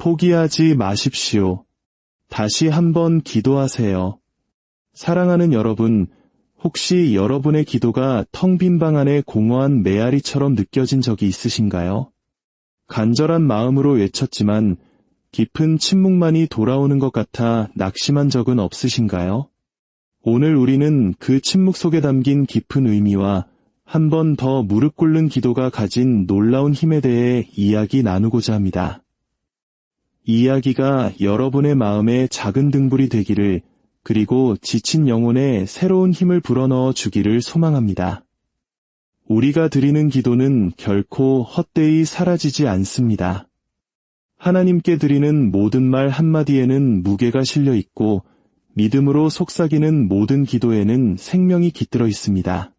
포기하지 마십시오. 다시 한번 기도하세요. 사랑하는 여러분, 혹시 여러분의 기도가 텅 빈 방 안에 공허한 메아리처럼 느껴진 적이 있으신가요? 간절한 마음으로 외쳤지만 깊은 침묵만이 돌아오는 것 같아 낙심한 적은 없으신가요? 오늘 우리는 그 침묵 속에 담긴 깊은 의미와 한 번 더 무릎 꿇는 기도가 가진 놀라운 힘에 대해 이야기 나누고자 합니다. 이 이야기가 여러분의 마음에 작은 등불이 되기를, 그리고 지친 영혼에 새로운 힘을 불어넣어 주기를 소망합니다. 우리가 드리는 기도는 결코 헛되이 사라지지 않습니다. 하나님께 드리는 모든 말 한마디에는 무게가 실려 있고, 믿음으로 속삭이는 모든 기도에는 생명이 깃들어 있습니다.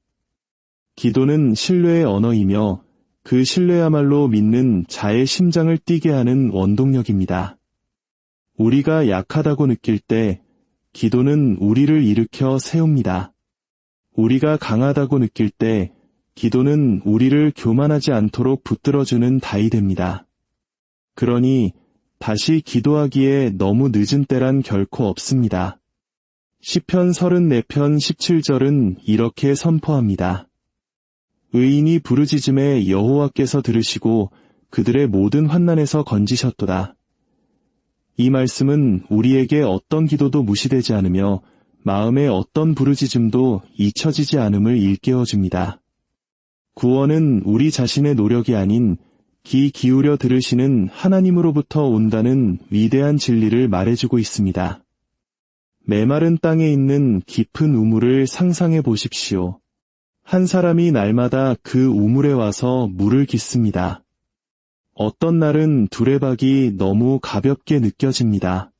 기도는 신뢰의 언어이며 그 신뢰야말로 믿는 자의 심장을 뛰게 하는 원동력입니다. 우리가 약하다고 느낄 때 기도는 우리를 일으켜 세웁니다. 우리가 강하다고 느낄 때 기도는 우리를 교만하지 않도록 붙들어주는 다이 됩니다. 그러니 다시 기도하기에 너무 늦은 때란 결코 없습니다. 시편 34편 17절은 이렇게 선포합니다. 의인이 부르짖음에 여호와께서 들으시고 그들의 모든 환난에서 건지셨도다. 이 말씀은 우리에게 어떤 기도도 무시되지 않으며 마음의 어떤 부르짖음도 잊혀지지 않음을 일깨워줍니다. 구원은 우리 자신의 노력이 아닌 귀 기울여 들으시는 하나님으로부터 온다는 위대한 진리를 말해주고 있습니다. 메마른 땅에 있는 깊은 우물을 상상해 보십시오. 한 사람이 날마다 그 우물에 와서 물을 깃습니다. 어떤 날은 두레박이 너무 가볍게 느껴집니다.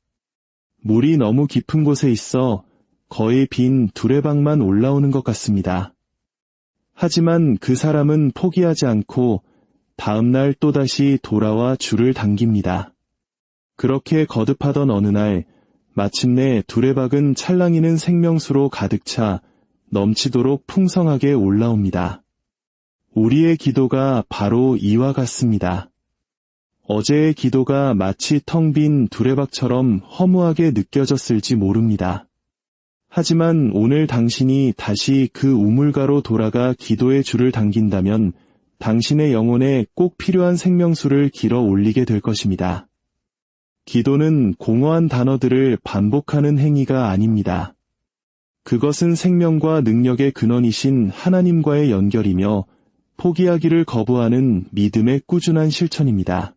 물이 너무 깊은 곳에 있어 거의 빈 두레박만 올라오는 것 같습니다. 하지만 그 사람은 포기하지 않고 다음날 또다시 돌아와 줄을 당깁니다. 그렇게 거듭하던 어느 날 마침내 두레박은 찰랑이는 생명수로 가득 차 넘치도록 풍성하게 올라옵니다. 우리의 기도가 바로 이와 같습니다. 어제의 기도가 마치 텅 빈 두레박처럼 허무하게 느껴졌을지 모릅니다. 하지만 오늘 당신이 다시 그 우물가로 돌아가 기도의 줄을 당긴다면 당신의 영혼에 꼭 필요한 생명수를 길어 올리게 될 것입니다. 기도는 공허한 단어들을 반복하는 행위가 아닙니다. 그것은 생명과 능력의 근원이신 하나님과의 연결이며 포기하기를 거부하는 믿음의 꾸준한 실천입니다.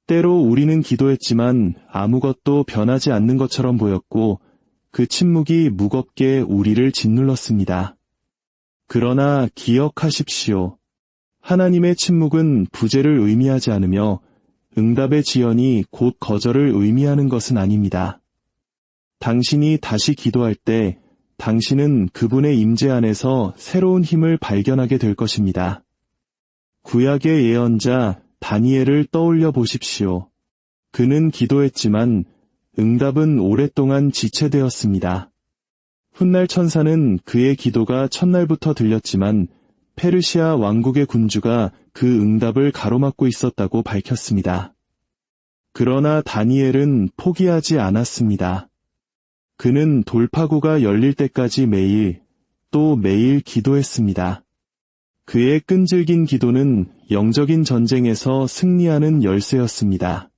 때로 우리는 기도했지만 아무것도 변하지 않는 것처럼 보였고 그 침묵이 무겁게 우리를 짓눌렀습니다. 그러나 기억하십시오. 하나님의 침묵은 부재를 의미하지 않으며 응답의 지연이 곧 거절을 의미하는 것은 아닙니다. 당신이 다시 기도할 때 당신은 그분의 임재 안에서 새로운 힘을 발견하게 될 것입니다. 구약의 예언자 다니엘을 떠올려 보십시오. 그는 기도했지만 응답은 오랫동안 지체되었습니다. 훗날 천사는 그의 기도가 첫날부터 들렸지만 페르시아 왕국의 군주가 그 응답을 가로막고 있었다고 밝혔습니다. 그러나 다니엘은 포기하지 않았습니다. 그는 돌파구가 열릴 때까지 매일, 또 매일 기도했습니다. 그의 끈질긴 기도는 영적인 전쟁에서 승리하는 열쇠였습니다.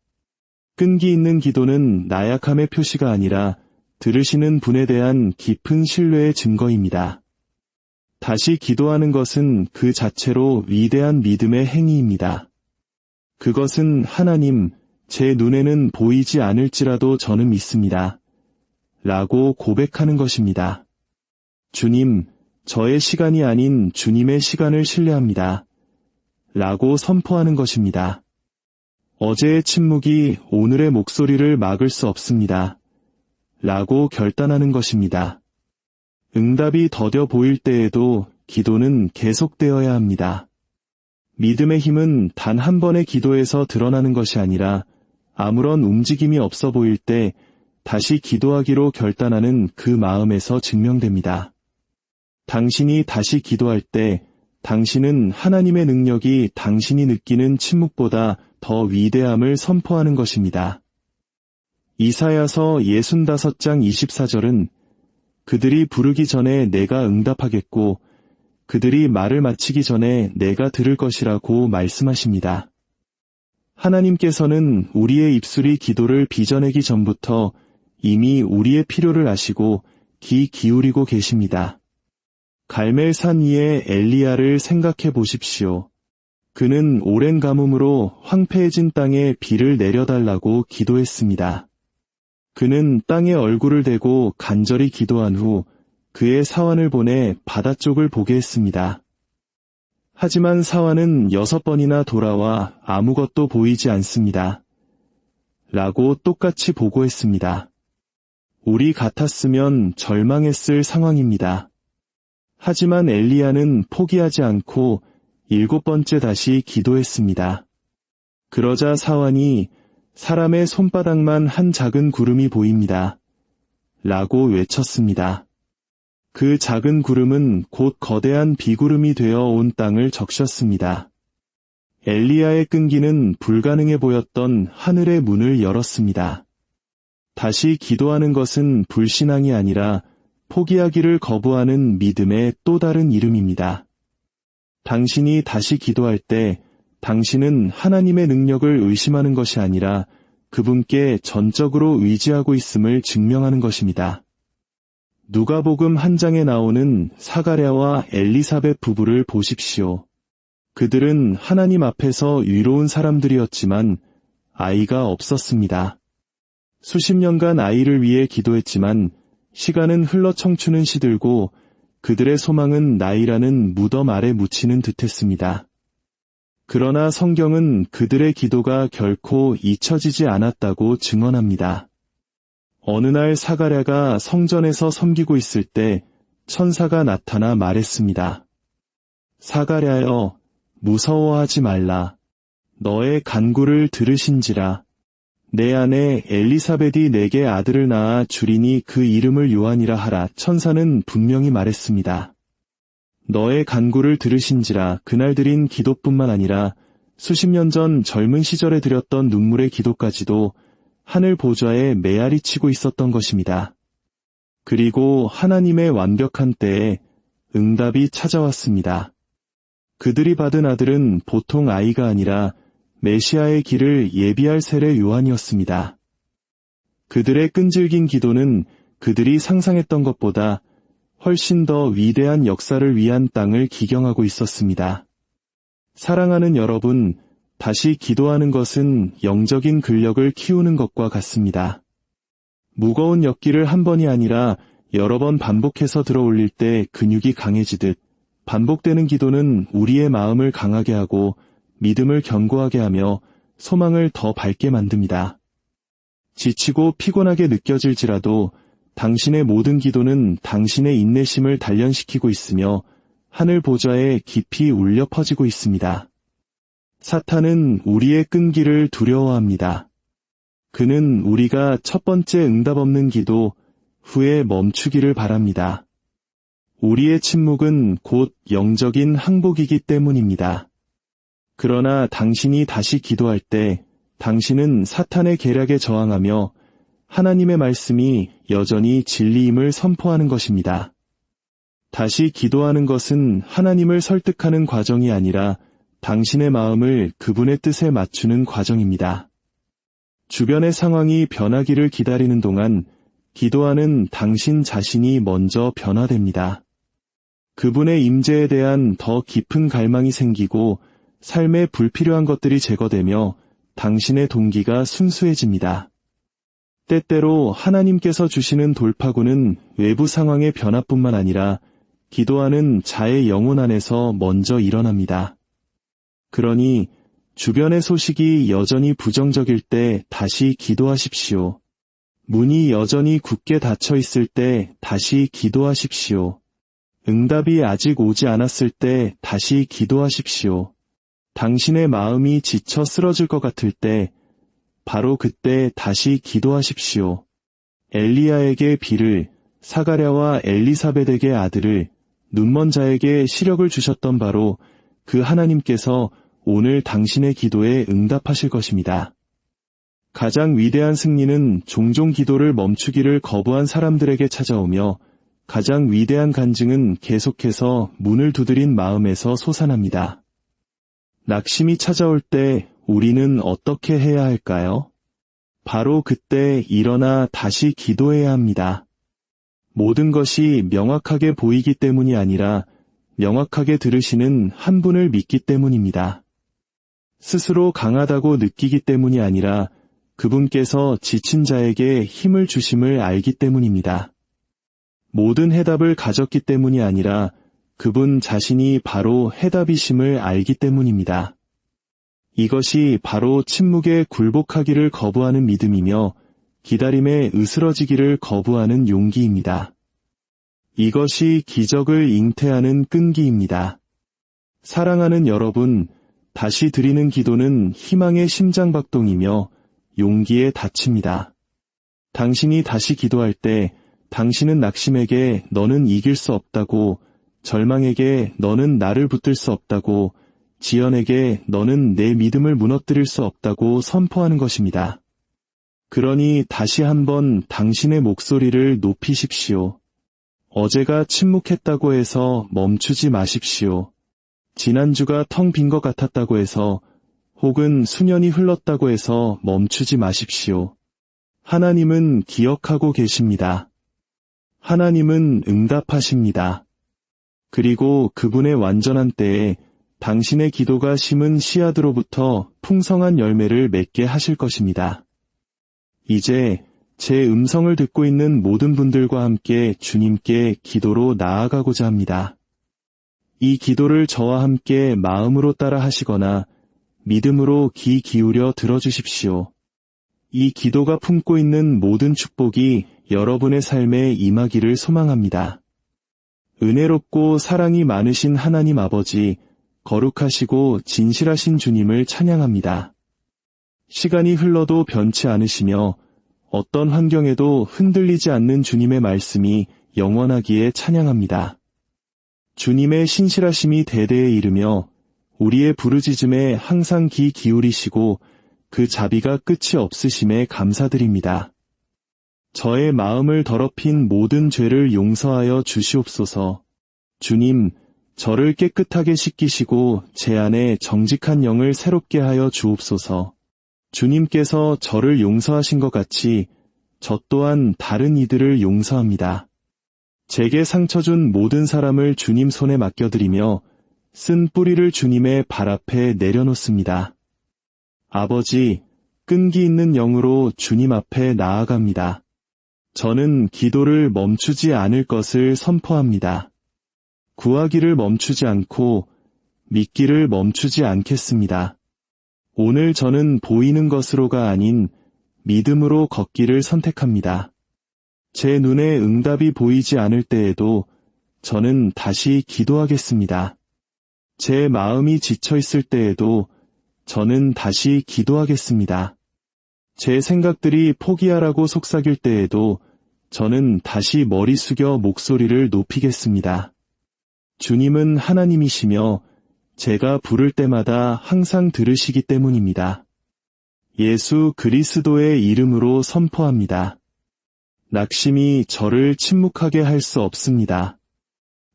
끈기 있는 기도는 나약함의 표시가 아니라 들으시는 분에 대한 깊은 신뢰의 증거입니다. 다시 기도하는 것은 그 자체로 위대한 믿음의 행위입니다. 그것은 하나님, 제 눈에는 보이지 않을지라도 저는 믿습니다. 라고 고백하는 것입니다. 주님, 저의 시간이 아닌 주님의 시간을 신뢰합니다. 라고 선포하는 것입니다. 어제의 침묵이 오늘의 목소리를 막을 수 없습니다. 라고 결단하는 것입니다. 응답이 더뎌 보일 때에도 기도는 계속되어야 합니다. 믿음의 힘은 단 한 번의 기도에서 드러나는 것이 아니라 아무런 움직임이 없어 보일 때 다시 기도하기로 결단하는 그 마음에서 증명됩니다. 당신이 다시 기도할 때 당신은 하나님의 능력이 당신이 느끼는 침묵보다 더 위대함을 선포하는 것입니다. 이사야서 65장 24절은 그들이 부르기 전에 내가 응답하겠고 그들이 말을 마치기 전에 내가 들을 것이라고 말씀하십니다. 하나님께서는 우리의 입술이 기도를 빚어내기 전부터 이미 우리의 필요를 아시고 귀 기울이고 계십니다. 갈멜산 위의 엘리야를 생각해 보십시오. 그는 오랜 가뭄으로 황폐해진 땅에 비를 내려달라고 기도했습니다. 그는 땅에 얼굴을 대고 간절히 기도한 후 그의 사환을 보내 바다 쪽을 보게 했습니다. 하지만 사환은 6번이나 돌아와 아무것도 보이지 않습니다. 라고 똑같이 보고했습니다. 우리 같았으면 절망했을 상황입니다. 하지만 엘리야는 포기하지 않고 7번째 다시 기도했습니다. 그러자 사환이 사람의 손바닥만 한 작은 구름이 보입니다. 라고 외쳤습니다. 그 작은 구름은 곧 거대한 비구름이 되어 온 땅을 적셨습니다. 엘리야의 끈기는 불가능해 보였던 하늘의 문을 열었습니다. 다시 기도하는 것은 불신앙이 아니라 포기하기를 거부하는 믿음의 또 다른 이름입니다. 당신이 다시 기도할 때 당신은 하나님의 능력을 의심하는 것이 아니라 그분께 전적으로 의지하고 있음을 증명하는 것입니다. 누가복음 1장에 나오는 사가랴와 엘리사벳 부부를 보십시오. 그들은 하나님 앞에서 의로운 사람들이었지만 아이가 없었습니다. 수십 년간 아이를 위해 기도했지만 시간은 흘러 청춘은 시들고 그들의 소망은 나이라는 무덤 아래 묻히는 듯했습니다. 그러나 성경은 그들의 기도가 결코 잊혀지지 않았다고 증언합니다. 어느 날 사가랴가 성전에서 섬기고 있을 때 천사가 나타나 말했습니다. 사가랴여, 무서워하지 말라. 너의 간구를 들으신지라. 내 아내 엘리사벳이 내게 아들을 낳아 주리니 그 이름을 요한이라 하라. 천사는 분명히 말했습니다. 너의 간구를 들으신지라. 그날 드린 기도뿐만 아니라 수십 년 전 젊은 시절에 드렸던 눈물의 기도까지도 하늘 보좌에 메아리 치고 있었던 것입니다. 그리고 하나님의 완벽한 때에 응답이 찾아왔습니다. 그들이 받은 아들은 보통 아이가 아니라 메시아의 길을 예비할 세례 요한이었습니다. 그들의 끈질긴 기도는 그들이 상상했던 것보다 훨씬 더 위대한 역사를 위한 땅을 기경하고 있었습니다. 사랑하는 여러분, 다시 기도하는 것은 영적인 근력을 키우는 것과 같습니다. 무거운 엿기를 한 번이 아니라 여러 번 반복해서 들어올릴 때 근육이 강해지듯 반복되는 기도는 우리의 마음을 강하게 하고 믿음을 견고하게 하며 소망을 더 밝게 만듭니다. 지치고 피곤하게 느껴질지라도 당신의 모든 기도는 당신의 인내심을 단련시키고 있으며 하늘 보좌에 깊이 울려 퍼지고 있습니다. 사탄은 우리의 끈기를 두려워합니다. 그는 우리가 첫 번째 응답 없는 기도 후에 멈추기를 바랍니다. 우리의 침묵은 곧 영적인 항복이기 때문입니다. 그러나 당신이 다시 기도할 때 당신은 사탄의 계략에 저항하며 하나님의 말씀이 여전히 진리임을 선포하는 것입니다. 다시 기도하는 것은 하나님을 설득하는 과정이 아니라 당신의 마음을 그분의 뜻에 맞추는 과정입니다. 주변의 상황이 변하기를 기다리는 동안 기도하는 당신 자신이 먼저 변화됩니다. 그분의 임재에 대한 더 깊은 갈망이 생기고 삶에 불필요한 것들이 제거되며 당신의 동기가 순수해집니다. 때때로 하나님께서 주시는 돌파구는 외부 상황의 변화뿐만 아니라 기도하는 자의 영혼 안에서 먼저 일어납니다. 그러니 주변의 소식이 여전히 부정적일 때 다시 기도하십시오. 문이 여전히 굳게 닫혀 있을 때 다시 기도하십시오. 응답이 아직 오지 않았을 때 다시 기도하십시오. 당신의 마음이 지쳐 쓰러질 것 같을 때 바로 그때 다시 기도하십시오. 엘리야에게 비를, 사가랴와 엘리사벳에게 아들을, 눈먼 자에게 시력을 주셨던 바로 그 하나님께서 오늘 당신의 기도에 응답하실 것입니다. 가장 위대한 승리는 종종 기도를 멈추기를 거부한 사람들에게 찾아오며 가장 위대한 간증은 계속해서 문을 두드린 마음에서 솟아납니다. 낙심이 찾아올 때 우리는 어떻게 해야 할까요? 바로 그때 일어나 다시 기도해야 합니다. 모든 것이 명확하게 보이기 때문이 아니라 명확하게 들으시는 한 분을 믿기 때문입니다. 스스로 강하다고 느끼기 때문이 아니라 그분께서 지친 자에게 힘을 주심을 알기 때문입니다. 모든 해답을 가졌기 때문이 아니라 그분 자신이 바로 해답이심을 알기 때문입니다. 이것이 바로 침묵에 굴복하기를 거부하는 믿음이며 기다림에 으스러지기를 거부하는 용기입니다. 이것이 기적을 잉태하는 끈기입니다. 사랑하는 여러분, 다시 드리는 기도는 희망의 심장박동이며 용기의 닻입니다. 당신이 다시 기도할 때 당신은 낙심에게 너는 이길 수 없다고, 절망에게 너는 나를 붙들 수 없다고, 지연에게 너는 내 믿음을 무너뜨릴 수 없다고 선포하는 것입니다. 그러니 다시 한번 당신의 목소리를 높이십시오. 어제가 침묵했다고 해서 멈추지 마십시오. 지난주가 텅 빈 것 같았다고 해서 혹은 수년이 흘렀다고 해서 멈추지 마십시오. 하나님은 기억하고 계십니다. 하나님은 응답하십니다. 그리고 그분의 완전한 때에 당신의 기도가 심은 씨앗으로부터 풍성한 열매를 맺게 하실 것입니다. 이제 제 음성을 듣고 있는 모든 분들과 함께 주님께 기도로 나아가고자 합니다. 이 기도를 저와 함께 마음으로 따라 하시거나 믿음으로 귀 기울여 들어주십시오. 이 기도가 품고 있는 모든 축복이 여러분의 삶에 임하기를 소망합니다. 은혜롭고 사랑이 많으신 하나님 아버지, 거룩하시고 진실하신 주님을 찬양합니다. 시간이 흘러도 변치 않으시며 어떤 환경에도 흔들리지 않는 주님의 말씀이 영원하기에 찬양합니다. 주님의 신실하심이 대대에 이르며 우리의 부르짖음에 항상 귀 기울이시고 그 자비가 끝이 없으심에 감사드립니다. 저의 마음을 더럽힌 모든 죄를 용서하여 주시옵소서. 주님, 저를 깨끗하게 씻기시고 제 안에 정직한 영을 새롭게 하여 주옵소서. 주님께서 저를 용서하신 것 같이 저 또한 다른 이들을 용서합니다. 제게 상처 준 모든 사람을 주님 손에 맡겨드리며 쓴 뿌리를 주님의 발 앞에 내려놓습니다. 아버지, 끈기 있는 영으로 주님 앞에 나아갑니다. 저는 기도를 멈추지 않을 것을 선포합니다. 구하기를 멈추지 않고 믿기를 멈추지 않겠습니다. 오늘 저는 보이는 것으로가 아닌 믿음으로 걷기를 선택합니다. 제 눈에 응답이 보이지 않을 때에도 저는 다시 기도하겠습니다. 제 마음이 지쳐 있을 때에도 저는 다시 기도하겠습니다. 제 생각들이 포기하라고 속삭일 때에도 저는 다시 머리 숙여 목소리를 높이겠습니다. 주님은 하나님이시며 제가 부를 때마다 항상 들으시기 때문입니다. 예수 그리스도의 이름으로 선포합니다. 낙심이 저를 침묵하게 할 수 없습니다.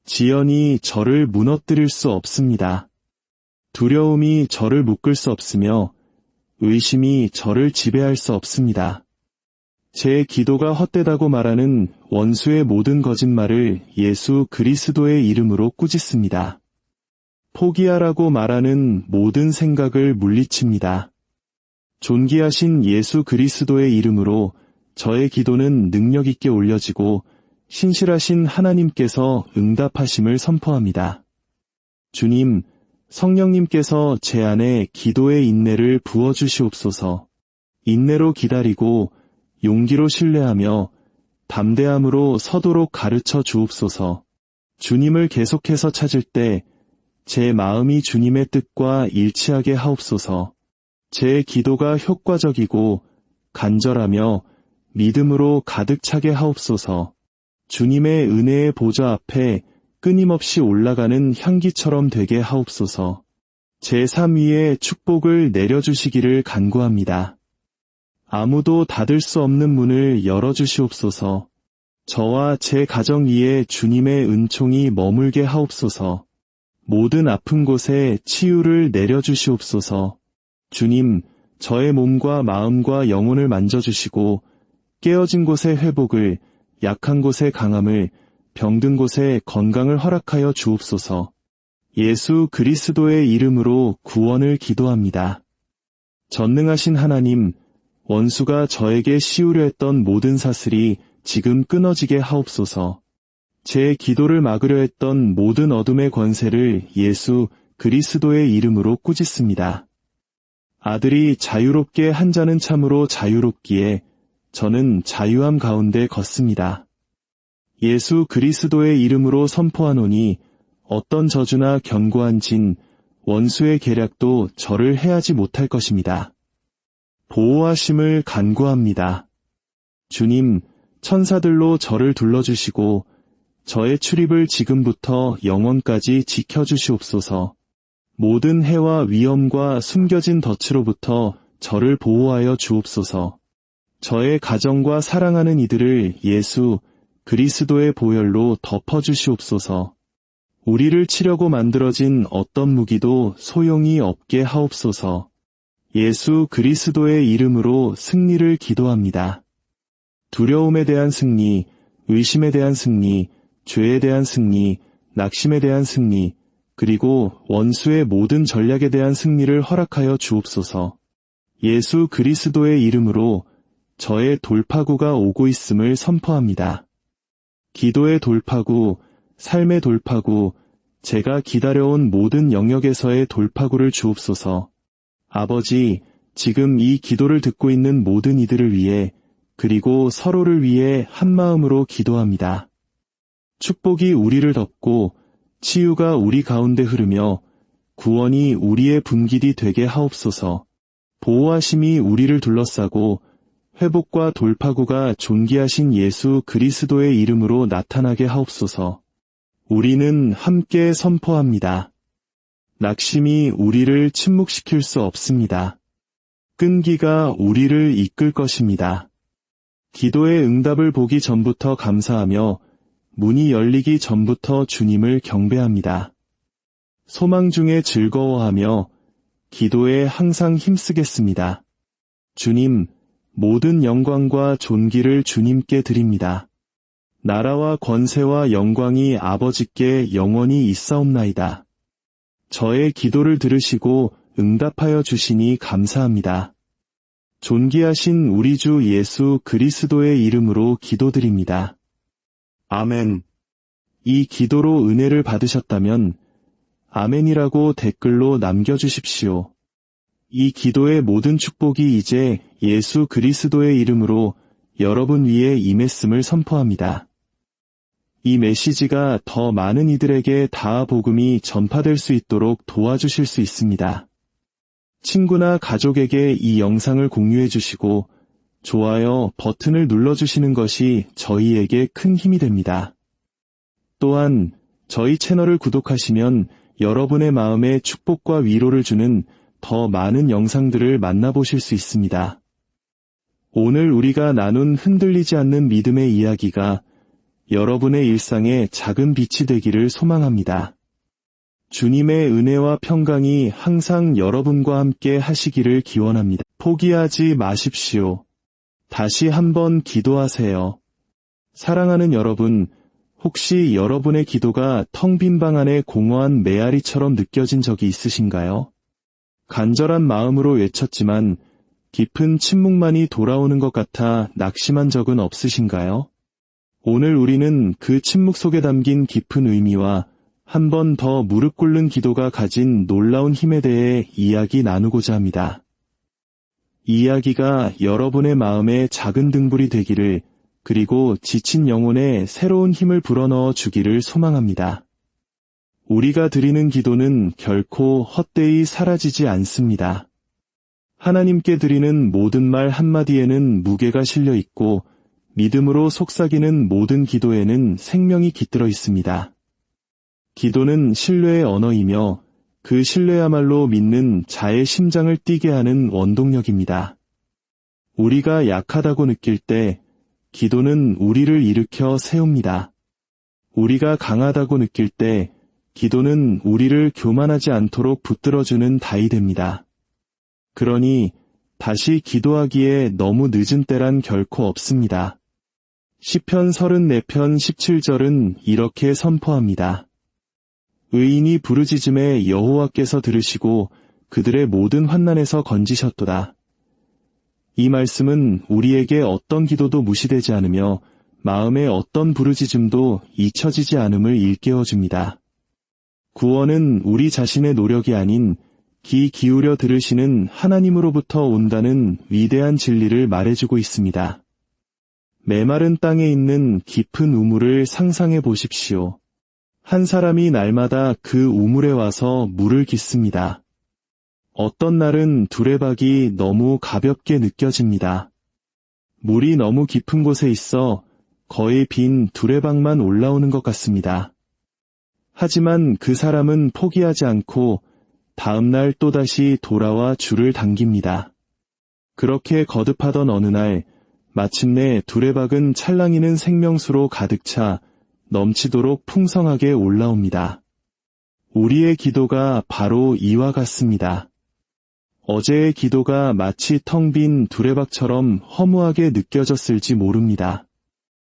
지연이 저를 무너뜨릴 수 없습니다. 두려움이 저를 묶을 수 없으며 의심이 저를 지배할 수 없습니다. 제 기도가 헛되다고 말하는 원수의 모든 거짓말을 예수 그리스도의 이름으로 꾸짖습니다. 포기하라고 말하는 모든 생각을 물리칩니다. 존귀하신 예수 그리스도의 이름으로 저의 기도는 능력 있게 올려지고 신실하신 하나님께서 응답하심을 선포합니다. 주님, 성령님께서 제 안에 기도의 인내를 부어주시옵소서. 인내로 기다리고 용기로 신뢰하며 담대함으로 서도록 가르쳐 주옵소서. 주님을 계속해서 찾을 때 제 마음이 주님의 뜻과 일치하게 하옵소서. 제 기도가 효과적이고 간절하며 믿음으로 가득 차게 하옵소서. 주님의 은혜의 보좌 앞에 끊임없이 올라가는 향기처럼 되게 하옵소서. 제 삶 위에 축복을 내려주시기를 간구합니다. 아무도 닫을 수 없는 문을 열어주시옵소서. 저와 제 가정 위에 주님의 은총이 머물게 하옵소서. 모든 아픈 곳에 치유를 내려주시옵소서. 주님, 저의 몸과 마음과 영혼을 만져주시고 깨어진 곳의 회복을, 약한 곳의 강함을, 병든 곳에 건강을 허락하여 주옵소서. 예수 그리스도의 이름으로 구원을 기도합니다. 전능하신 하나님, 원수가 저에게 씌우려 했던 모든 사슬이 지금 끊어지게 하옵소서. 제 기도를 막으려 했던 모든 어둠의 권세를 예수 그리스도의 이름으로 꾸짖습니다. 아들이 자유롭게 한 자는 참으로 자유롭기에 저는 자유함 가운데 걷습니다. 예수 그리스도의 이름으로 선포하노니 어떤 저주나 견고한 진, 원수의 계략도 저를 해하지 못할 것입니다. 보호하심을 간구합니다. 주님, 천사들로 저를 둘러주시고 저의 출입을 지금부터 영원까지 지켜주시옵소서. 모든 해와 위험과 숨겨진 덫으로부터 저를 보호하여 주옵소서. 저의 가정과 사랑하는 이들을 예수 그리스도의 보혈로 덮어주시옵소서. 우리를 치려고 만들어진 어떤 무기도 소용이 없게 하옵소서. 예수 그리스도의 이름으로 승리를 기도합니다. 두려움에 대한 승리, 의심에 대한 승리, 죄에 대한 승리, 낙심에 대한 승리, 그리고 원수의 모든 전략에 대한 승리를 허락하여 주옵소서. 예수 그리스도의 이름으로 저의 돌파구가 오고 있음을 선포합니다. 기도의 돌파구, 삶의 돌파구, 제가 기다려온 모든 영역에서의 돌파구를 주옵소서. 아버지, 지금 이 기도를 듣고 있는 모든 이들을 위해 그리고 서로를 위해 한마음으로 기도합니다. 축복이 우리를 덮고 치유가 우리 가운데 흐르며 구원이 우리의 분깃이 되게 하옵소서. 보호하심이 우리를 둘러싸고 회복과 돌파구가 존귀하신 예수 그리스도의 이름으로 나타나게 하옵소서. 우리는 함께 선포합니다. 낙심이 우리를 침묵시킬 수 없습니다. 끈기가 우리를 이끌 것입니다. 기도의 응답을 보기 전부터 감사하며 문이 열리기 전부터 주님을 경배합니다. 소망 중에 즐거워하며 기도에 항상 힘쓰겠습니다. 주님, 모든 영광과 존귀를 주님께 드립니다. 나라와 권세와 영광이 아버지께 영원히 있사옵나이다. 저의 기도를 들으시고 응답하여 주시니 감사합니다. 존귀하신 우리 주 예수 그리스도의 이름으로 기도드립니다. 아멘. 이 기도로 은혜를 받으셨다면 아멘이라고 댓글로 남겨주십시오. 이 기도의 모든 축복이 이제 예수 그리스도의 이름으로 여러분 위에 임했음을 선포합니다. 이 메시지가 더 많은 이들에게 다 복음이 전파될 수 있도록 도와주실 수 있습니다. 친구나 가족에게 이 영상을 공유해 주시고 좋아요 버튼을 눌러주시는 것이 저희에게 큰 힘이 됩니다. 또한 저희 채널을 구독하시면 여러분의 마음에 축복과 위로를 주는 더 많은 영상들을 만나보실 수 있습니다. 오늘 우리가 나눈 흔들리지 않는 믿음의 이야기가 여러분의 일상에 작은 빛이 되기를 소망합니다. 주님의 은혜와 평강이 항상 여러분과 함께 하시기를 기원합니다. 포기하지 마십시오. 다시 한번 기도하세요. 사랑하는 여러분, 혹시 여러분의 기도가 텅 빈 방 안에 공허한 메아리처럼 느껴진 적이 있으신가요? 간절한 마음으로 외쳤지만 깊은 침묵만이 돌아오는 것 같아 낙심한 적은 없으신가요? 오늘 우리는 그 침묵 속에 담긴 깊은 의미와 한 번 더 무릎 꿇는 기도가 가진 놀라운 힘에 대해 이야기 나누고자 합니다. 이 이야기가 여러분의 마음에 작은 등불이 되기를, 그리고 지친 영혼에 새로운 힘을 불어넣어 주기를 소망합니다. 우리가 드리는 기도는 결코 헛되이 사라지지 않습니다. 하나님께 드리는 모든 말 한마디에는 무게가 실려 있고 믿음으로 속삭이는 모든 기도에는 생명이 깃들어 있습니다. 기도는 신뢰의 언어이며 그 신뢰야말로 믿는 자의 심장을 뛰게 하는 원동력입니다. 우리가 약하다고 느낄 때 기도는 우리를 일으켜 세웁니다. 우리가 강하다고 느낄 때 기도는 우리를 교만하지 않도록 붙들어주는 다이 됩니다. 그러니 다시 기도하기에 너무 늦은 때란 결코 없습니다. 시편 34편 17절은 이렇게 선포합니다. 의인이 부르짖음에 여호와께서 들으시고 그들의 모든 환난에서 건지셨도다. 이 말씀은 우리에게 어떤 기도도 무시되지 않으며 마음의 어떤 부르짖음도 잊혀지지 않음을 일깨워줍니다. 구원은 우리 자신의 노력이 아닌 귀 기울여 들으시는 하나님으로부터 온다는 위대한 진리를 말해주고 있습니다. 메마른 땅에 있는 깊은 우물을 상상해 보십시오. 한 사람이 날마다 그 우물에 와서 물을 깃습니다. 어떤 날은 두레박이 너무 가볍게 느껴집니다. 물이 너무 깊은 곳에 있어 거의 빈 두레박만 올라오는 것 같습니다. 하지만 그 사람은 포기하지 않고 다음날 또다시 돌아와 줄을 당깁니다. 그렇게 거듭하던 어느 날 마침내 두레박은 찰랑이는 생명수로 가득 차 넘치도록 풍성하게 올라옵니다. 우리의 기도가 바로 이와 같습니다. 어제의 기도가 마치 텅 빈 두레박처럼 허무하게 느껴졌을지 모릅니다.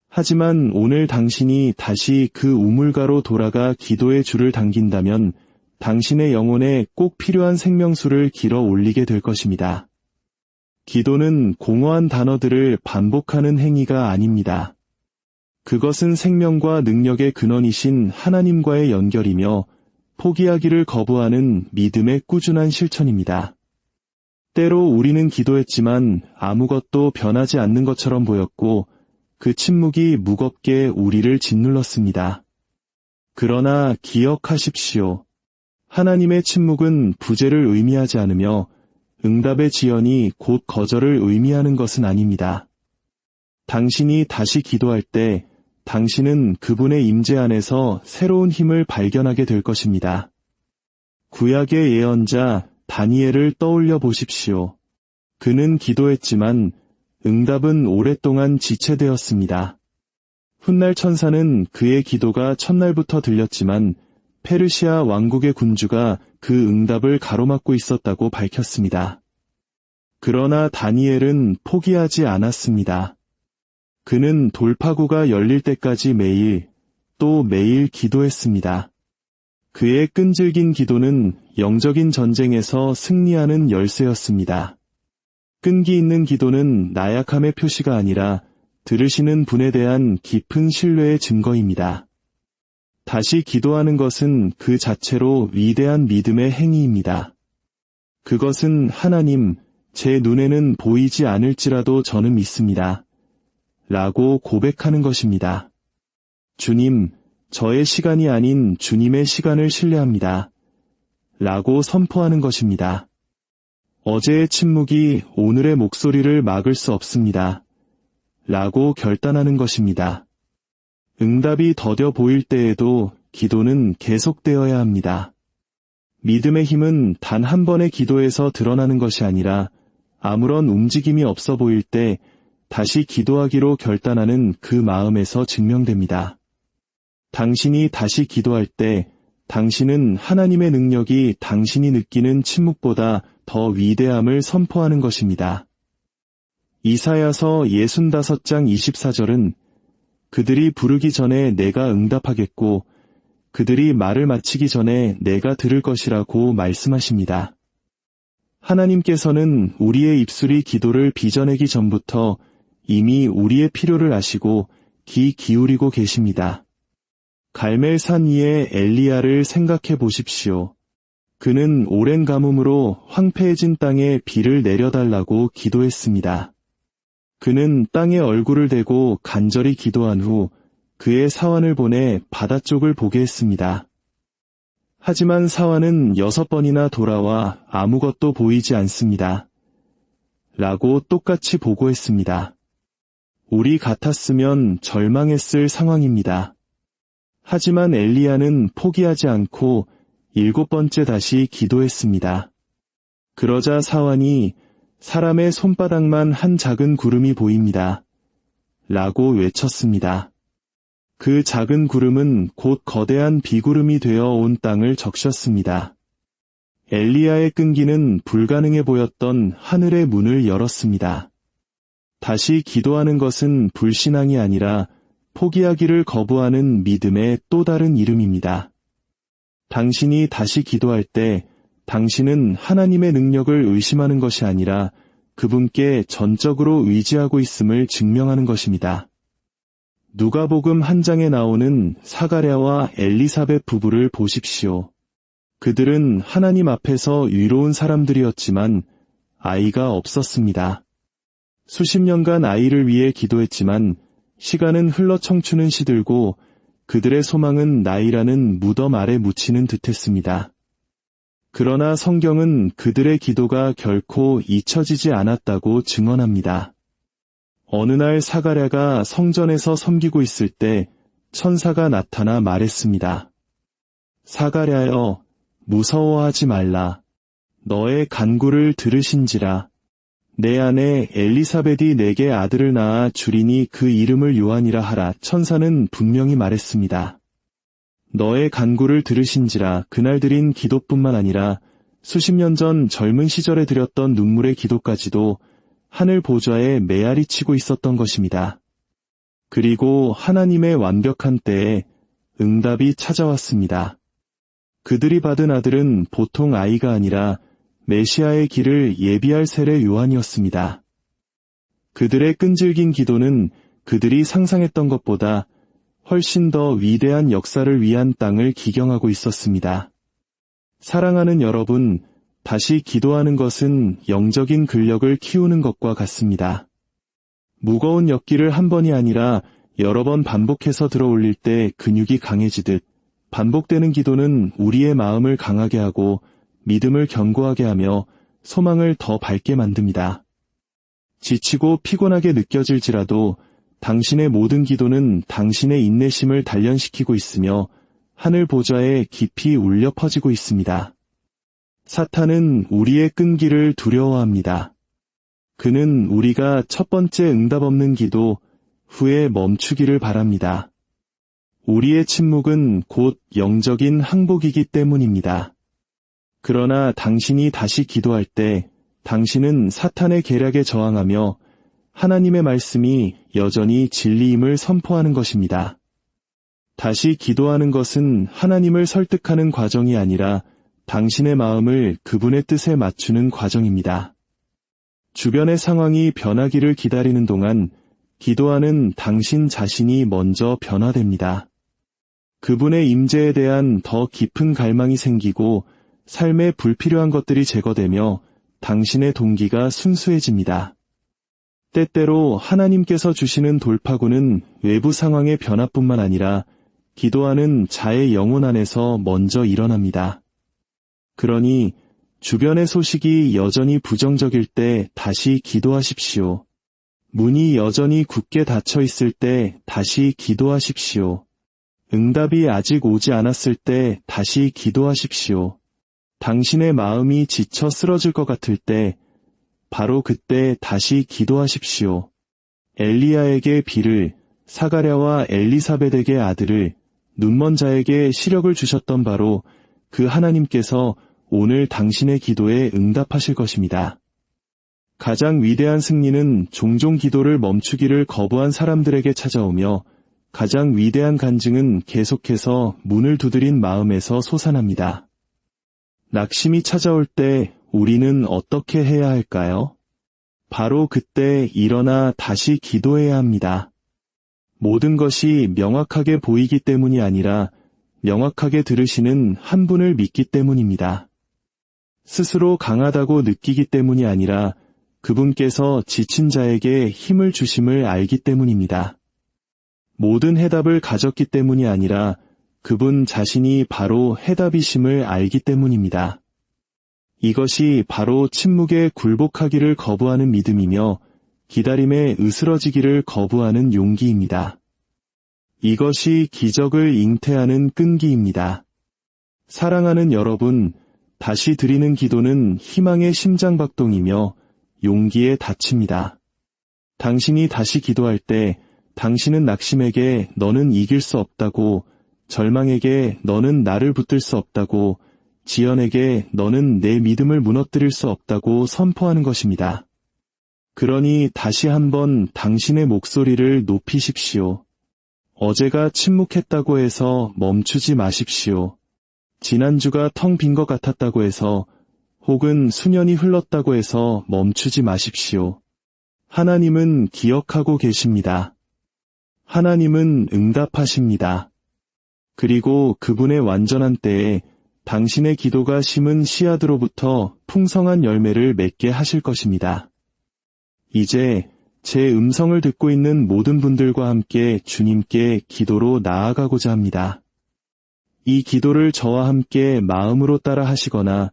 하지만 오늘 당신이 다시 그 우물가로 돌아가 기도의 줄을 당긴다면 당신의 영혼에 꼭 필요한 생명수를 길어 올리게 될 것입니다. 기도는 공허한 단어들을 반복하는 행위가 아닙니다. 그것은 생명과 능력의 근원이신 하나님과의 연결이며 포기하기를 거부하는 믿음의 꾸준한 실천입니다. 때로 우리는 기도했지만 아무것도 변하지 않는 것처럼 보였고 그 침묵이 무겁게 우리를 짓눌렀습니다. 그러나 기억하십시오. 하나님의 침묵은 부재를 의미하지 않으며 응답의 지연이 곧 거절을 의미하는 것은 아닙니다. 당신이 다시 기도할 때 당신은 그분의 임재 안에서 새로운 힘을 발견하게 될 것입니다. 구약의 예언자 다니엘을 떠올려 보십시오. 그는 기도했지만 응답은 오랫동안 지체되었습니다. 훗날 천사는 그의 기도가 첫날부터 들렸지만 페르시아 왕국의 군주가 그 응답을 가로막고 있었다고 밝혔습니다. 그러나 다니엘은 포기하지 않았습니다. 그는 돌파구가 열릴 때까지 매일, 또 매일 기도했습니다. 그의 끈질긴 기도는 영적인 전쟁에서 승리하는 열쇠였습니다. 끈기 있는 기도는 나약함의 표시가 아니라 들으시는 분에 대한 깊은 신뢰의 증거입니다. 다시 기도하는 것은 그 자체로 위대한 믿음의 행위입니다. 그것은 하나님, 제 눈에는 보이지 않을지라도 저는 믿습니다. 라고 고백하는 것입니다. 주님, 저의 시간이 아닌 주님의 시간을 신뢰합니다. 라고 선포하는 것입니다. 어제의 침묵이 오늘의 목소리를 막을 수 없습니다. 라고 결단하는 것입니다. 응답이 더뎌 보일 때에도 기도는 계속되어야 합니다. 믿음의 힘은 단 한 번의 기도에서 드러나는 것이 아니라 아무런 움직임이 없어 보일 때 다시 기도하기로 결단하는 그 마음에서 증명됩니다. 당신이 다시 기도할 때 당신은 하나님의 능력이 당신이 느끼는 침묵보다 더 위대함을 선포하는 것입니다. 이사야서 65장 24절은 그들이 부르기 전에 내가 응답하겠고 그들이 말을 마치기 전에 내가 들을 것이라고 말씀하십니다. 하나님께서는 우리의 입술이 기도를 빚어내기 전부터 이미 우리의 필요를 아시고 귀 기울이고 계십니다. 갈멜산 위의 엘리야를 생각해 보십시오. 그는 오랜 가뭄으로 황폐해진 땅에 비를 내려달라고 기도했습니다. 그는 땅에 얼굴을 대고 간절히 기도한 후 그의 사환을 보내 바다 쪽을 보게 했습니다. 하지만 사환은 6번이나 돌아와 아무것도 보이지 않습니다. 라고 똑같이 보고했습니다. 우리 같았으면 절망했을 상황입니다. 하지만 엘리야는 포기하지 않고 7번째 다시 기도했습니다. 그러자 사환이 사람의 손바닥만 한 작은 구름이 보입니다. 라고 외쳤습니다. 그 작은 구름은 곧 거대한 비구름이 되어 온 땅을 적셨습니다. 엘리야의 끈기는 불가능해 보였던 하늘의 문을 열었습니다. 다시 기도하는 것은 불신앙이 아니라 포기하기를 거부하는 믿음의 또 다른 이름입니다. 당신이 다시 기도할 때 당신은 하나님의 능력을 의심하는 것이 아니라 그분께 전적으로 의지하고 있음을 증명하는 것입니다. 누가복음 1장에 나오는 사가랴와 엘리사벳 부부를 보십시오. 그들은 하나님 앞에서 의로운 사람들이었지만 아이가 없었습니다. 수십 년간 아이를 위해 기도했지만 시간은 흘러 청춘은 시들고 그들의 소망은 나이라는 무덤 아래 묻히는 듯했습니다. 그러나 성경은 그들의 기도가 결코 잊혀지지 않았다고 증언합니다. 어느 날 사가랴가 성전에서 섬기고 있을 때 천사가 나타나 말했습니다. 사가랴여, 무서워하지 말라. 너의 간구를 들으신지라. 내 아내 엘리사벳이 내게 아들을 낳아 주리니 그 이름을 요한이라 하라. 천사는 분명히 말했습니다. 너의 간구를 들으신지라. 그날 드린 기도뿐만 아니라 수십 년 전 젊은 시절에 드렸던 눈물의 기도까지도 하늘 보좌에 메아리 치고 있었던 것입니다. 그리고 하나님의 완벽한 때에 응답이 찾아왔습니다. 그들이 받은 아들은 보통 아이가 아니라 메시아의 길을 예비할 세례 요한이었습니다. 그들의 끈질긴 기도는 그들이 상상했던 것보다 훨씬 더 위대한 역사를 위한 땅을 기경하고 있었습니다. 사랑하는 여러분, 다시 기도하는 것은 영적인 근력을 키우는 것과 같습니다. 무거운 엿기를 한 번이 아니라 여러 번 반복해서 들어올릴 때 근육이 강해지듯 반복되는 기도는 우리의 마음을 강하게 하고 믿음을 견고하게 하며 소망을 더 밝게 만듭니다. 지치고 피곤하게 느껴질지라도 당신의 모든 기도는 당신의 인내심을 단련시키고 있으며 하늘 보좌에 깊이 울려 퍼지고 있습니다. 사탄은 우리의 끈기를 두려워합니다. 그는 우리가 첫 번째 응답 없는 기도 후에 멈추기를 바랍니다. 우리의 침묵은 곧 영적인 항복이기 때문입니다. 그러나 당신이 다시 기도할 때 당신은 사탄의 계략에 저항하며 하나님의 말씀이 여전히 진리임을 선포하는 것입니다. 다시 기도하는 것은 하나님을 설득하는 과정이 아니라 당신의 마음을 그분의 뜻에 맞추는 과정입니다. 주변의 상황이 변하기를 기다리는 동안 기도하는 당신 자신이 먼저 변화됩니다. 그분의 임재에 대한 더 깊은 갈망이 생기고 삶에 불필요한 것들이 제거되며 당신의 동기가 순수해집니다. 때때로 하나님께서 주시는 돌파구는 외부 상황의 변화뿐만 아니라 기도하는 자의 영혼 안에서 먼저 일어납니다. 그러니 주변의 소식이 여전히 부정적일 때 다시 기도하십시오. 문이 여전히 굳게 닫혀 있을 때 다시 기도하십시오. 응답이 아직 오지 않았을 때 다시 기도하십시오. 당신의 마음이 지쳐 쓰러질 것 같을 때 바로 그때 다시 기도하십시오. 엘리야에게 비를, 사가랴와 엘리사벳에게 아들을, 눈먼 자에게 시력을 주셨던 바로 그 하나님께서 오늘 당신의 기도에 응답하실 것입니다. 가장 위대한 승리는 종종 기도를 멈추기를 거부한 사람들에게 찾아오며 가장 위대한 간증은 계속해서 문을 두드린 마음에서 솟아납니다. 낙심이 찾아올 때 우리는 어떻게 해야 할까요? 바로 그때 일어나 다시 기도해야 합니다. 모든 것이 명확하게 보이기 때문이 아니라 명확하게 들으시는 한 분을 믿기 때문입니다. 스스로 강하다고 느끼기 때문이 아니라 그분께서 지친 자에게 힘을 주심을 알기 때문입니다. 모든 해답을 가졌기 때문이 아니라 그분 자신이 바로 해답이심을 알기 때문입니다. 이것이 바로 침묵에 굴복하기를 거부하는 믿음이며 기다림에 으스러지기를 거부하는 용기입니다. 이것이 기적을 잉태하는 끈기입니다. 사랑하는 여러분, 다시 드리는 기도는 희망의 심장박동이며 용기의 닻입니다. 당신이 다시 기도할 때 당신은 낙심에게 너는 이길 수 없다고, 절망에게 너는 나를 붙들 수 없다고, 지연에게 너는 내 믿음을 무너뜨릴 수 없다고 선포하는 것입니다. 그러니 다시 한번 당신의 목소리를 높이십시오. 어제가 침묵했다고 해서 멈추지 마십시오. 지난주가 텅 빈 것 같았다고 해서, 혹은 수년이 흘렀다고 해서 멈추지 마십시오. 하나님은 기억하고 계십니다. 하나님은 응답하십니다. 그리고 그분의 완전한 때에 당신의 기도가 심은 씨앗으로부터 풍성한 열매를 맺게 하실 것입니다. 이제 제 음성을 듣고 있는 모든 분들과 함께 주님께 기도로 나아가고자 합니다. 이 기도를 저와 함께 마음으로 따라 하시거나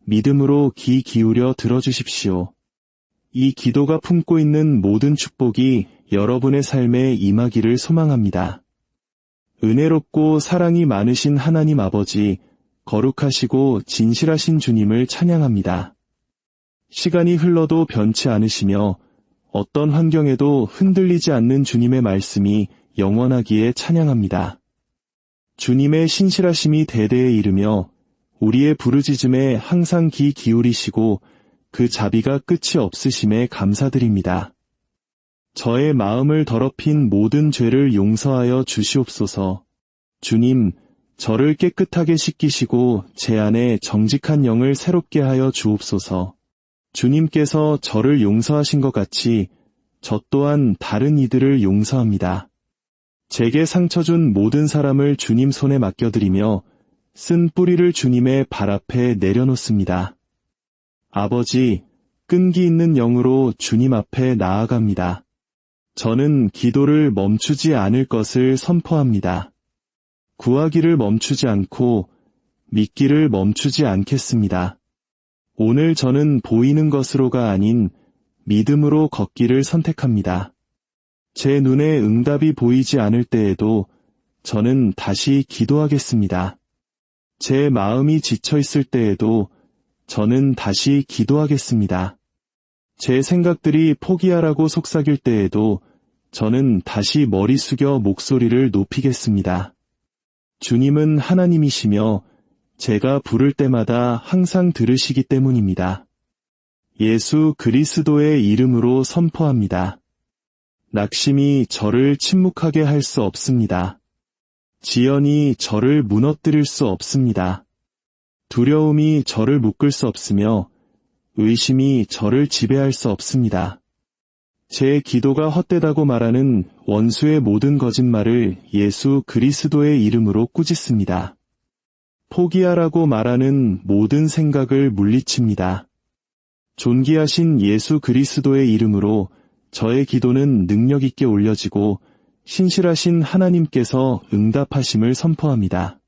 믿음으로 귀 기울여 들어주십시오. 이 기도가 품고 있는 모든 축복이 여러분의 삶에 임하기를 소망합니다. 은혜롭고 사랑이 많으신 하나님 아버지, 거룩하시고 진실하신 주님을 찬양합니다. 시간이 흘러도 변치 않으시며 어떤 환경에도 흔들리지 않는 주님의 말씀이 영원하기에 찬양합니다. 주님의 신실하심이 대대에 이르며 우리의 부르짖음에 항상 귀 기울이시고 그 자비가 끝이 없으심에 감사드립니다. 저의 마음을 더럽힌 모든 죄를 용서하여 주시옵소서. 주님, 저를 깨끗하게 씻기시고 제 안에 정직한 영을 새롭게 하여 주옵소서. 주님께서 저를 용서하신 것 같이 저 또한 다른 이들을 용서합니다. 제게 상처 준 모든 사람을 주님 손에 맡겨드리며 쓴 뿌리를 주님의 발 앞에 내려놓습니다. 아버지, 끈기 있는 영으로 주님 앞에 나아갑니다. 저는 기도를 멈추지 않을 것을 선포합니다. 구하기를 멈추지 않고 믿기를 멈추지 않겠습니다. 오늘 저는 보이는 것으로가 아닌 믿음으로 걷기를 선택합니다. 제 눈에 응답이 보이지 않을 때에도 저는 다시 기도하겠습니다. 제 마음이 지쳐 있을 때에도 저는 다시 기도하겠습니다. 제 생각들이 포기하라고 속삭일 때에도 저는 다시 머리 숙여 목소리를 높이겠습니다. 주님은 하나님이시며 제가 부를 때마다 항상 들으시기 때문입니다. 예수 그리스도의 이름으로 선포합니다. 낙심이 저를 침묵하게 할 수 없습니다. 지연이 저를 무너뜨릴 수 없습니다. 두려움이 저를 묶을 수 없으며 의심이 저를 지배할 수 없습니다. 제 기도가 헛되다고 말하는 원수의 모든 거짓말을 예수 그리스도의 이름으로 꾸짖습니다. 포기하라고 말하는 모든 생각을 물리칩니다. 존귀하신 예수 그리스도의 이름으로 저의 기도는 능력 있게 올려지고 신실하신 하나님께서 응답하심을 선포합니다.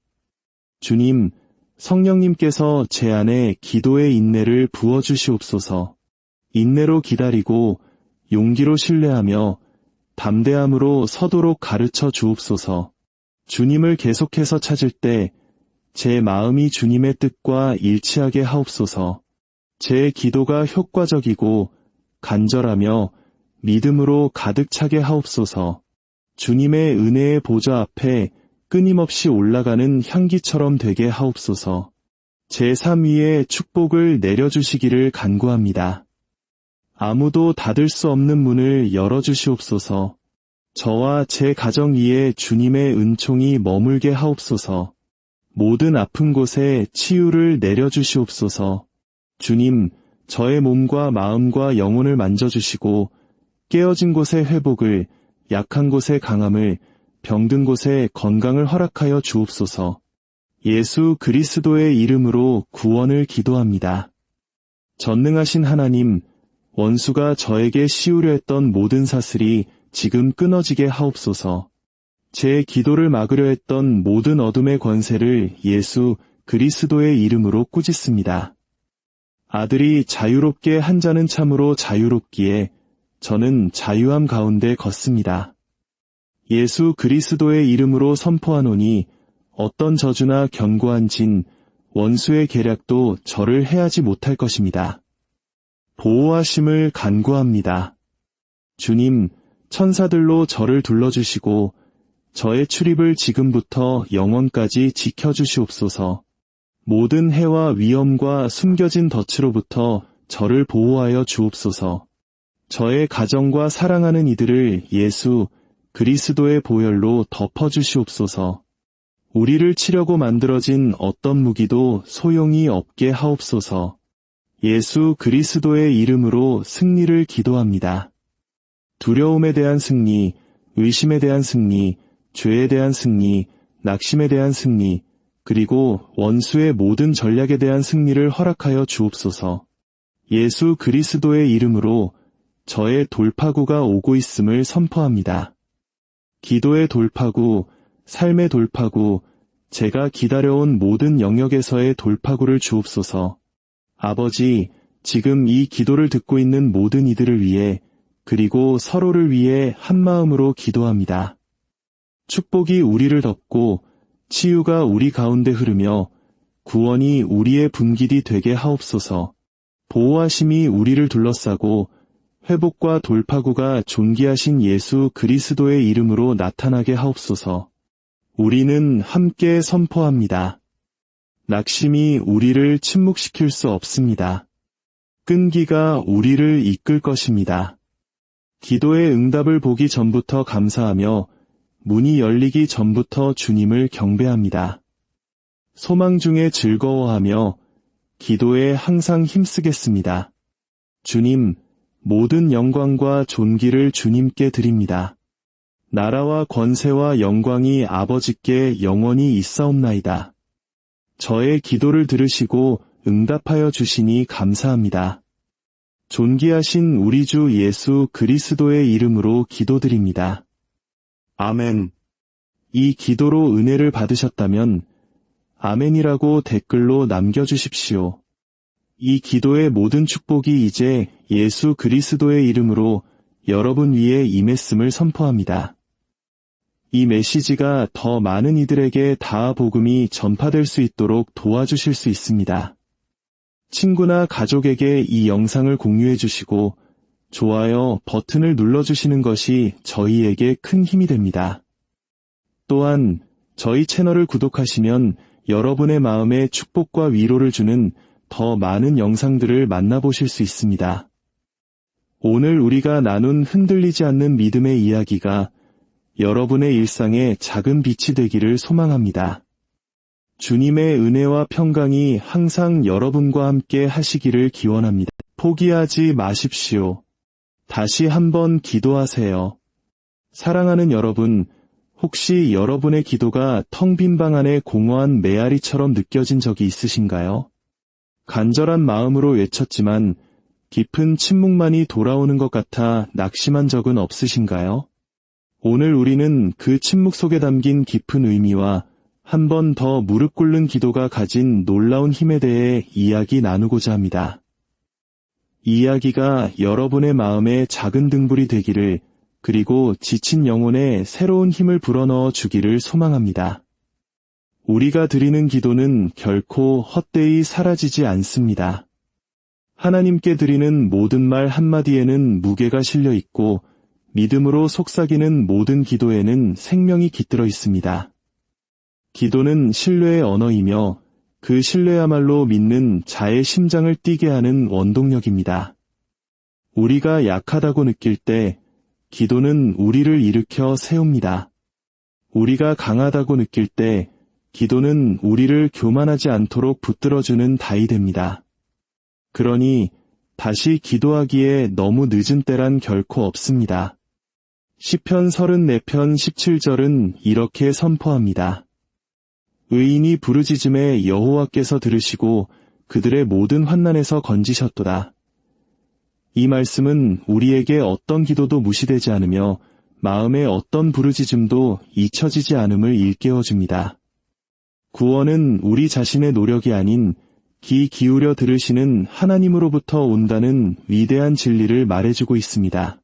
주님, 성령님께서 제 안에 기도의 인내를 부어주시옵소서. 인내로 기다리고 용기로 신뢰하며 담대함으로 서도록 가르쳐 주옵소서. 주님을 계속해서 찾을 때 제 마음이 주님의 뜻과 일치하게 하옵소서. 제 기도가 효과적이고 간절하며 믿음으로 가득 차게 하옵소서. 주님의 은혜의 보좌 앞에 끊임없이 올라가는 향기처럼 되게 하옵소서. 제 삶 위에 축복을 내려주시기를 간구합니다. 아무도 닫을 수 없는 문을 열어주시옵소서. 저와 제 가정 위에 주님의 은총이 머물게 하옵소서. 모든 아픈 곳에 치유를 내려주시옵소서. 주님, 저의 몸과 마음과 영혼을 만져주시고 깨어진 곳의 회복을, 약한 곳의 강함을, 병든 곳에 건강을 허락하여 주옵소서. 예수 그리스도의 이름으로 구원을 기도합니다. 전능하신 하나님, 원수가 저에게 씌우려 했던 모든 사슬이 지금 끊어지게 하옵소서. 제 기도를 막으려 했던 모든 어둠의 권세를 예수 그리스도의 이름으로 꾸짖습니다. 아들이 자유롭게 한 자는 참으로 자유롭기에 저는 자유함 가운데 걷습니다. 예수 그리스도의 이름으로 선포하노니 어떤 저주나 견고한 진, 원수의 계략도 저를 해하지 못할 것입니다. 보호하심을 간구합니다. 주님, 천사들로 저를 둘러주시고 저의 출입을 지금부터 영원까지 지켜주시옵소서. 모든 해와 위험과 숨겨진 덫으로부터 저를 보호하여 주옵소서. 저의 가정과 사랑하는 이들을 예수 그리스도의 보혈로 덮어주시옵소서. 우리를 치려고 만들어진 어떤 무기도 소용이 없게 하옵소서. 예수 그리스도의 이름으로 승리를 기도합니다. 두려움에 대한 승리, 의심에 대한 승리, 죄에 대한 승리, 낙심에 대한 승리, 그리고 원수의 모든 전략에 대한 승리를 허락하여 주옵소서. 예수 그리스도의 이름으로 저의 돌파구가 오고 있음을 선포합니다. 기도의 돌파구, 삶의 돌파구, 제가 기다려온 모든 영역에서의 돌파구를 주옵소서. 아버지, 지금 이 기도를 듣고 있는 모든 이들을 위해 그리고 서로를 위해 한마음으로 기도합니다. 축복이 우리를 덮고 치유가 우리 가운데 흐르며 구원이 우리의 분깃이 되게 하옵소서. 보호하심이 우리를 둘러싸고 회복과 돌파구가 존귀하신 예수 그리스도의 이름으로 나타나게 하옵소서. 우리는 함께 선포합니다. 낙심이 우리를 침묵시킬 수 없습니다. 끈기가 우리를 이끌 것입니다. 기도의 응답을 보기 전부터 감사하며 문이 열리기 전부터 주님을 경배합니다. 소망 중에 즐거워하며 기도에 항상 힘쓰겠습니다. 주님, 모든 영광과 존귀를 주님께 드립니다. 나라와 권세와 영광이 아버지께 영원히 있사옵나이다. 저의 기도를 들으시고 응답하여 주시니 감사합니다. 존귀하신 우리 주 예수 그리스도의 이름으로 기도드립니다. 아멘. 이 기도로 은혜를 받으셨다면 아멘이라고 댓글로 남겨주십시오. 이 기도의 모든 축복이 이제 예수 그리스도의 이름으로 여러분 위에 임했음을 선포합니다. 이 메시지가 더 많은 이들에게 다 복음이 전파될 수 있도록 도와주실 수 있습니다. 친구나 가족에게 이 영상을 공유해 주시고 좋아요 버튼을 눌러주시는 것이 저희에게 큰 힘이 됩니다. 또한 저희 채널을 구독하시면 여러분의 마음에 축복과 위로를 주는 더 많은 영상들을 만나보실 수 있습니다. 오늘 우리가 나눈 흔들리지 않는 믿음의 이야기가 여러분의 일상에 작은 빛이 되기를 소망합니다. 주님의 은혜와 평강이 항상 여러분과 함께 하시기를 기원합니다. 포기하지 마십시오. 다시 한번 기도하세요. 사랑하는 여러분, 혹시 여러분의 기도가 텅 빈 방 안에 공허한 메아리처럼 느껴진 적이 있으신가요? 간절한 마음으로 외쳤지만 깊은 침묵만이 돌아오는 것 같아 낙심한 적은 없으신가요? 오늘 우리는 그 침묵 속에 담긴 깊은 의미와 한 번 더 무릎 꿇는 기도가 가진 놀라운 힘에 대해 이야기 나누고자 합니다. 이 이야기가 여러분의 마음에 작은 등불이 되기를, 그리고 지친 영혼에 새로운 힘을 불어넣어 주기를 소망합니다. 우리가 드리는 기도는 결코 헛되이 사라지지 않습니다. 하나님께 드리는 모든 말 한마디에는 무게가 실려 있고 믿음으로 속삭이는 모든 기도에는 생명이 깃들어 있습니다. 기도는 신뢰의 언어이며 그 신뢰야말로 믿는 자의 심장을 뛰게 하는 원동력입니다. 우리가 약하다고 느낄 때 기도는 우리를 일으켜 세웁니다. 우리가 강하다고 느낄 때 기도는 우리를 교만하지 않도록 붙들어주는 다이 됩니다. 그러니 다시 기도하기에 너무 늦은 때란 결코 없습니다. 시편 34편 17절은 이렇게 선포합니다. 의인이 부르짖음에 여호와께서 들으시고 그들의 모든 환난에서 건지셨도다. 이 말씀은 우리에게 어떤 기도도 무시되지 않으며 마음의 어떤 부르짖음도 잊혀지지 않음을 일깨워줍니다. 구원은 우리 자신의 노력이 아닌 귀 기울여 들으시는 하나님으로부터 온다는 위대한 진리를 말해주고 있습니다.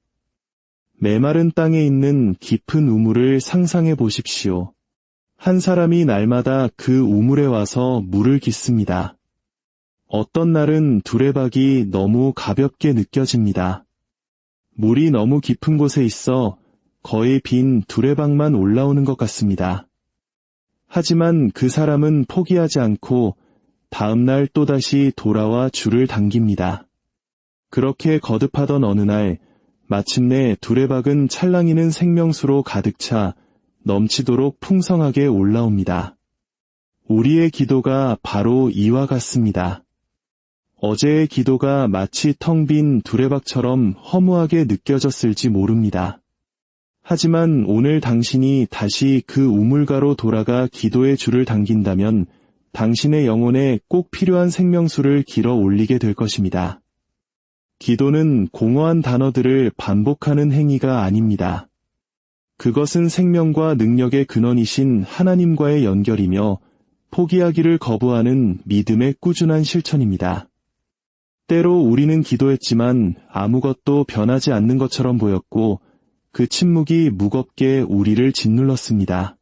메마른 땅에 있는 깊은 우물을 상상해 보십시오. 한 사람이 날마다 그 우물에 와서 물을 깃습니다. 어떤 날은 두레박이 너무 가볍게 느껴집니다. 물이 너무 깊은 곳에 있어 거의 빈 두레박만 올라오는 것 같습니다. 하지만 그 사람은 포기하지 않고 다음날 또다시 돌아와 줄을 당깁니다. 그렇게 거듭하던 어느 날 마침내 두레박은 찰랑이는 생명수로 가득 차 넘치도록 풍성하게 올라옵니다. 우리의 기도가 바로 이와 같습니다. 어제의 기도가 마치 텅 빈 두레박처럼 허무하게 느껴졌을지 모릅니다. 하지만 오늘 당신이 다시 그 우물가로 돌아가 기도의 줄을 당긴다면 당신의 영혼에 꼭 필요한 생명수를 길어 올리게 될 것입니다. 기도는 공허한 단어들을 반복하는 행위가 아닙니다. 그것은 생명과 능력의 근원이신 하나님과의 연결이며 포기하기를 거부하는 믿음의 꾸준한 실천입니다. 때로 우리는 기도했지만 아무것도 변하지 않는 것처럼 보였고 그 침묵이 무겁게 우리를 짓눌렀습니다.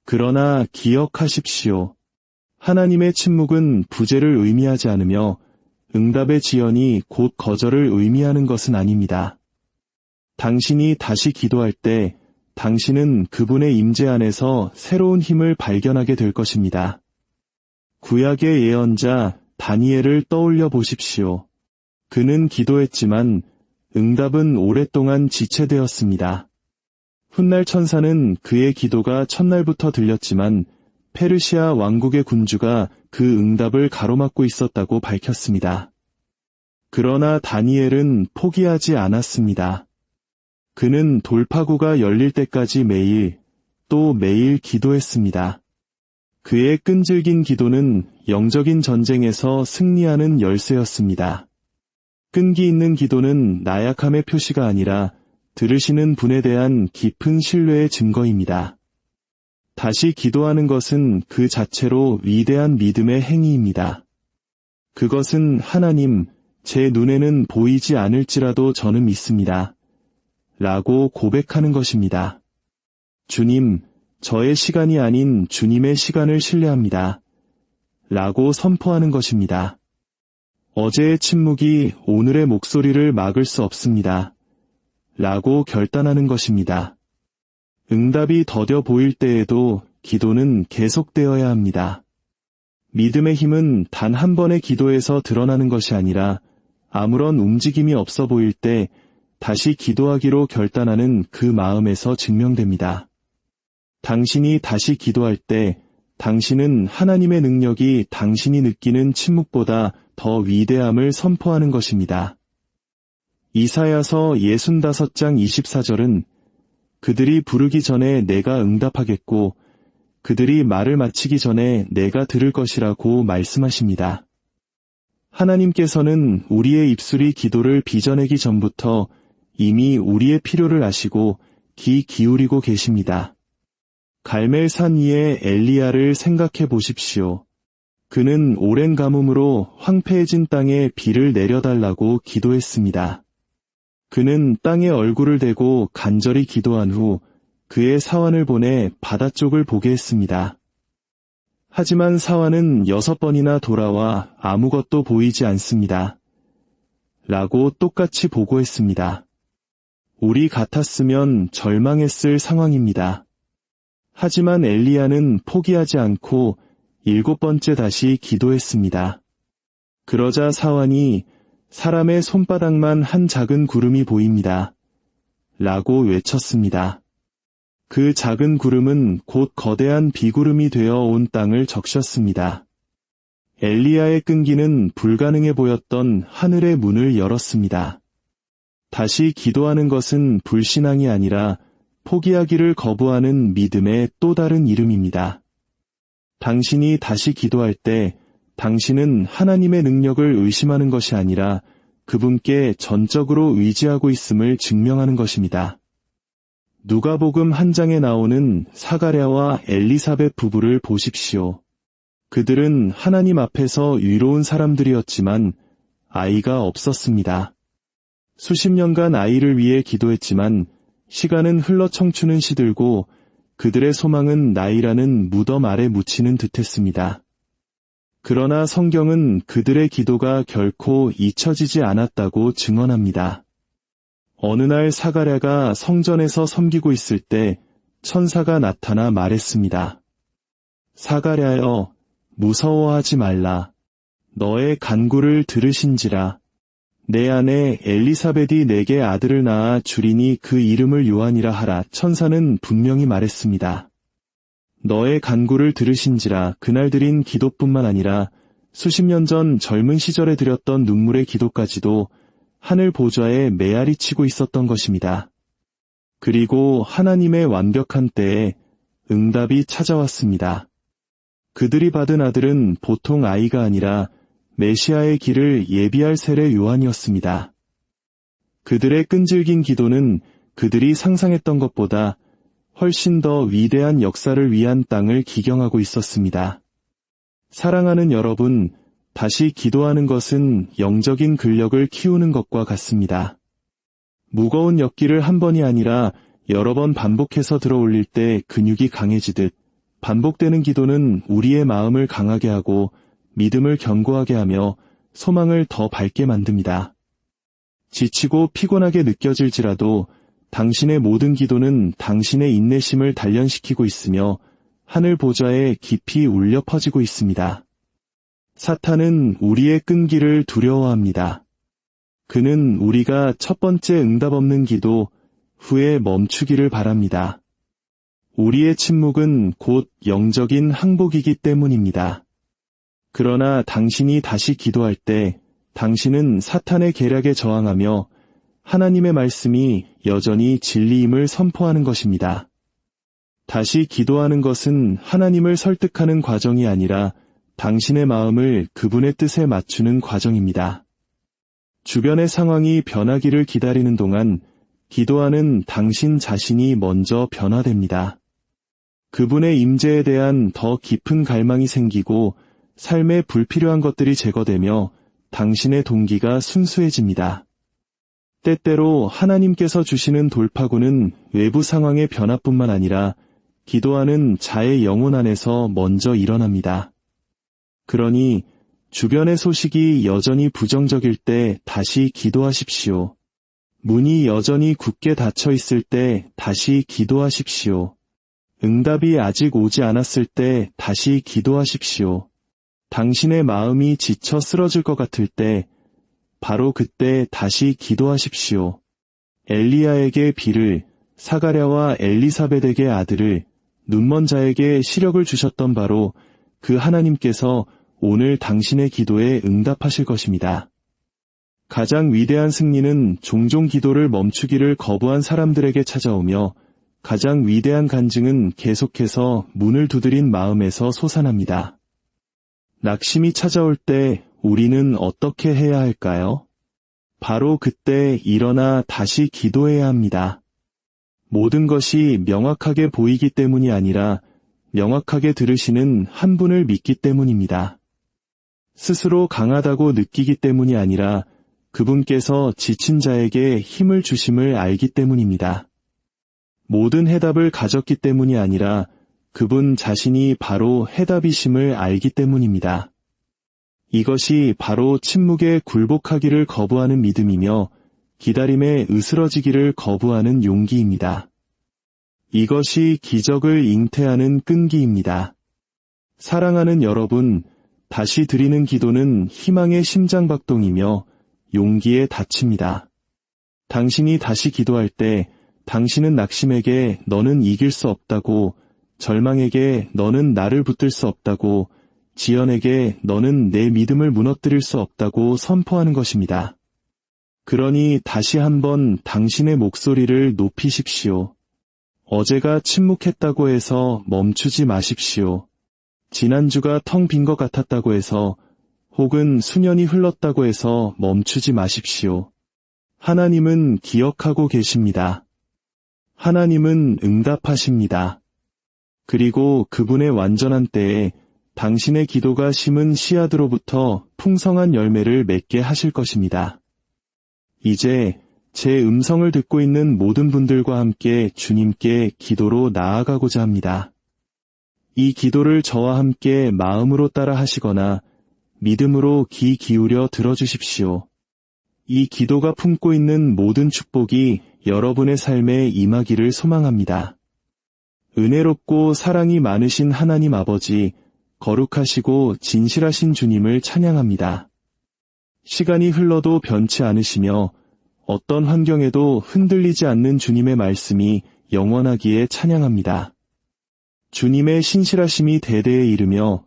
그러나 기억하십시오. 하나님의 침묵은 부재를 의미하지 않으며 응답의 지연이 곧 거절을 의미하는 것은 아닙니다. 당신이 다시 기도할 때 당신은 그분의 임재 안에서 새로운 힘을 발견하게 될 것입니다. 구약의 예언자 다니엘을 떠올려 보십시오. 그는 기도했지만 응답은 오랫동안 지체되었습니다. 훗날 천사는 그의 기도가 첫날부터 들렸지만 페르시아 왕국의 군주가 그 응답을 가로막고 있었다고 밝혔습니다. 그러나 다니엘은 포기하지 않았습니다. 그는 돌파구가 열릴 때까지 매일, 또 매일 기도했습니다. 그의 끈질긴 기도는 영적인 전쟁에서 승리하는 열쇠였습니다. 끈기 있는 기도는 나약함의 표시가 아니라 들으시는 분에 대한 깊은 신뢰의 증거입니다. 다시 기도하는 것은 그 자체로 위대한 믿음의 행위입니다. 그것은 하나님, 제 눈에는 보이지 않을지라도 저는 믿습니다. 라고 고백하는 것입니다. 주님, 저의 시간이 아닌 주님의 시간을 신뢰합니다. 라고 선포하는 것입니다. 어제의 침묵이 오늘의 목소리를 막을 수 없습니다. 라고 결단하는 것입니다. 응답이 더뎌 보일 때에도 기도는 계속되어야 합니다. 믿음의 힘은 단 한 번의 기도에서 드러나는 것이 아니라 아무런 움직임이 없어 보일 때 다시 기도하기로 결단하는 그 마음에서 증명됩니다. 당신이 다시 기도할 때 당신은 하나님의 능력이 당신이 느끼는 침묵보다 더 위대함을 선포하는 것입니다. 이사야서 65장 24절은 그들이 부르기 전에 내가 응답하겠고 그들이 말을 마치기 전에 내가 들을 것이라고 말씀하십니다. 하나님께서는 우리의 입술이 기도를 빚어내기 전부터 이미 우리의 필요를 아시고 귀 기울이고 계십니다. 갈멜산 위의 엘리야를 생각해 보십시오. 그는 오랜 가뭄으로 황폐해진 땅에 비를 내려달라고 기도했습니다. 그는 땅에 얼굴을 대고 간절히 기도한 후 그의 사환을 보내 바다 쪽을 보게 했습니다. 하지만 사환은 6번이나 돌아와 아무것도 보이지 않습니다. 라고 똑같이 보고했습니다. 우리 같았으면 절망했을 상황입니다. 하지만 엘리야는 포기하지 않고 7번째 다시 기도했습니다. 그러자 사환이 사람의 손바닥만 한 작은 구름이 보입니다. 라고 외쳤습니다. 그 작은 구름은 곧 거대한 비구름이 되어 온 땅을 적셨습니다. 엘리야의 끈기는 불가능해 보였던 하늘의 문을 열었습니다. 다시 기도하는 것은 불신앙이 아니라 포기하기를 거부하는 믿음의 또 다른 이름입니다. 당신이 다시 기도할 때 당신은 하나님의 능력을 의심하는 것이 아니라 그분께 전적으로 의지하고 있음을 증명하는 것입니다. 누가복음 1장에 나오는 사가랴와 엘리사벳 부부를 보십시오. 그들은 하나님 앞에서 위로운 사람들이었지만 아이가 없었습니다. 수십 년간 아이를 위해 기도했지만 시간은 흘러 청춘은 시들고 그들의 소망은 나이라는 무덤 아래 묻히는 듯했습니다. 그러나 성경은 그들의 기도가 결코 잊혀지지 않았다고 증언합니다. 어느 날 사가랴가 성전에서 섬기고 있을 때 천사가 나타나 말했습니다. 사가랴여, 무서워하지 말라. 너의 간구를 들으신지라. 내 아내 엘리사벳이 내게 아들을 낳아 주리니 그 이름을 요한이라 하라. 천사는 분명히 말했습니다. 너의 간구를 들으신지라. 그날 드린 기도뿐만 아니라 수십 년 전 젊은 시절에 드렸던 눈물의 기도까지도 하늘 보좌에 메아리 치고 있었던 것입니다. 그리고 하나님의 완벽한 때에 응답이 찾아왔습니다. 그들이 받은 아들은 보통 아이가 아니라 메시아의 길을 예비할 세례 요한이었습니다. 그들의 끈질긴 기도는 그들이 상상했던 것보다 훨씬 더 위대한 역사를 위한 땅을 기경하고 있었습니다. 사랑하는 여러분, 다시 기도하는 것은 영적인 근력을 키우는 것과 같습니다. 무거운 엿기를 한 번이 아니라 여러 번 반복해서 들어올릴 때 근육이 강해지듯 반복되는 기도는 우리의 마음을 강하게 하고 믿음을 견고하게 하며 소망을 더 밝게 만듭니다. 지치고 피곤하게 느껴질지라도 당신의 모든 기도는 당신의 인내심을 단련시키고 있으며 하늘 보좌에 깊이 울려 퍼지고 있습니다. 사탄은 우리의 끈기를 두려워합니다. 그는 우리가 첫 번째 응답 없는 기도 후에 멈추기를 바랍니다. 우리의 침묵은 곧 영적인 항복이기 때문입니다. 그러나 당신이 다시 기도할 때 당신은 사탄의 계략에 저항하며 하나님의 말씀이 여전히 진리임을 선포하는 것입니다. 다시 기도하는 것은 하나님을 설득하는 과정이 아니라 당신의 마음을 그분의 뜻에 맞추는 과정입니다. 주변의 상황이 변하기를 기다리는 동안 기도하는 당신 자신이 먼저 변화됩니다. 그분의 임재에 대한 더 깊은 갈망이 생기고 삶에 불필요한 것들이 제거되며 당신의 동기가 순수해집니다. 때때로 하나님께서 주시는 돌파구는 외부 상황의 변화뿐만 아니라 기도하는 자의 영혼 안에서 먼저 일어납니다. 그러니 주변의 소식이 여전히 부정적일 때 다시 기도하십시오. 문이 여전히 굳게 닫혀 있을 때 다시 기도하십시오. 응답이 아직 오지 않았을 때 다시 기도하십시오. 당신의 마음이 지쳐 쓰러질 것 같을 때 바로 그때 다시 기도하십시오. 엘리야에게 비를, 사가랴와 엘리사벳에게 아들을, 눈먼 자에게 시력을 주셨던 바로 그 하나님께서 오늘 당신의 기도에 응답하실 것입니다. 가장 위대한 승리는 종종 기도를 멈추기를 거부한 사람들에게 찾아오며 가장 위대한 간증은 계속해서 문을 두드린 마음에서 솟아납니다. 낙심이 찾아올 때 우리는 어떻게 해야 할까요? 바로 그때 일어나 다시 기도해야 합니다. 모든 것이 명확하게 보이기 때문이 아니라 명확하게 들으시는 한 분을 믿기 때문입니다. 스스로 강하다고 느끼기 때문이 아니라 그분께서 지친 자에게 힘을 주심을 알기 때문입니다. 모든 해답을 가졌기 때문이 아니라 그분 자신이 바로 해답이심을 알기 때문입니다. 이것이 바로 침묵에 굴복하기를 거부하는 믿음이며 기다림에 으스러지기를 거부하는 용기입니다. 이것이 기적을 잉태하는 끈기입니다. 사랑하는 여러분, 다시 드리는 기도는 희망의 심장박동이며 용기의 닫힘이다. 당신이 다시 기도할 때 당신은 낙심에게 너는 이길 수 없다고, 절망에게 너는 나를 붙들 수 없다고, 지연에게 너는 내 믿음을 무너뜨릴 수 없다고 선포하는 것입니다. 그러니 다시 한번 당신의 목소리를 높이십시오. 어제가 침묵했다고 해서 멈추지 마십시오. 지난주가 텅 빈 것 같았다고 해서 혹은 수년이 흘렀다고 해서 멈추지 마십시오. 하나님은 기억하고 계십니다. 하나님은 응답하십니다. 그리고 그분의 완전한 때에 당신의 기도가 심은 씨앗으로부터 풍성한 열매를 맺게 하실 것입니다. 이제 제 음성을 듣고 있는 모든 분들과 함께 주님께 기도로 나아가고자 합니다. 이 기도를 저와 함께 마음으로 따라 하시거나 믿음으로 귀 기울여 들어주십시오. 이 기도가 품고 있는 모든 축복이 여러분의 삶에 임하기를 소망합니다. 은혜롭고 사랑이 많으신 하나님 아버지, 거룩하시고 진실하신 주님을 찬양합니다. 시간이 흘러도 변치 않으시며 어떤 환경에도 흔들리지 않는 주님의 말씀이 영원하기에 찬양합니다. 주님의 신실하심이 대대에 이르며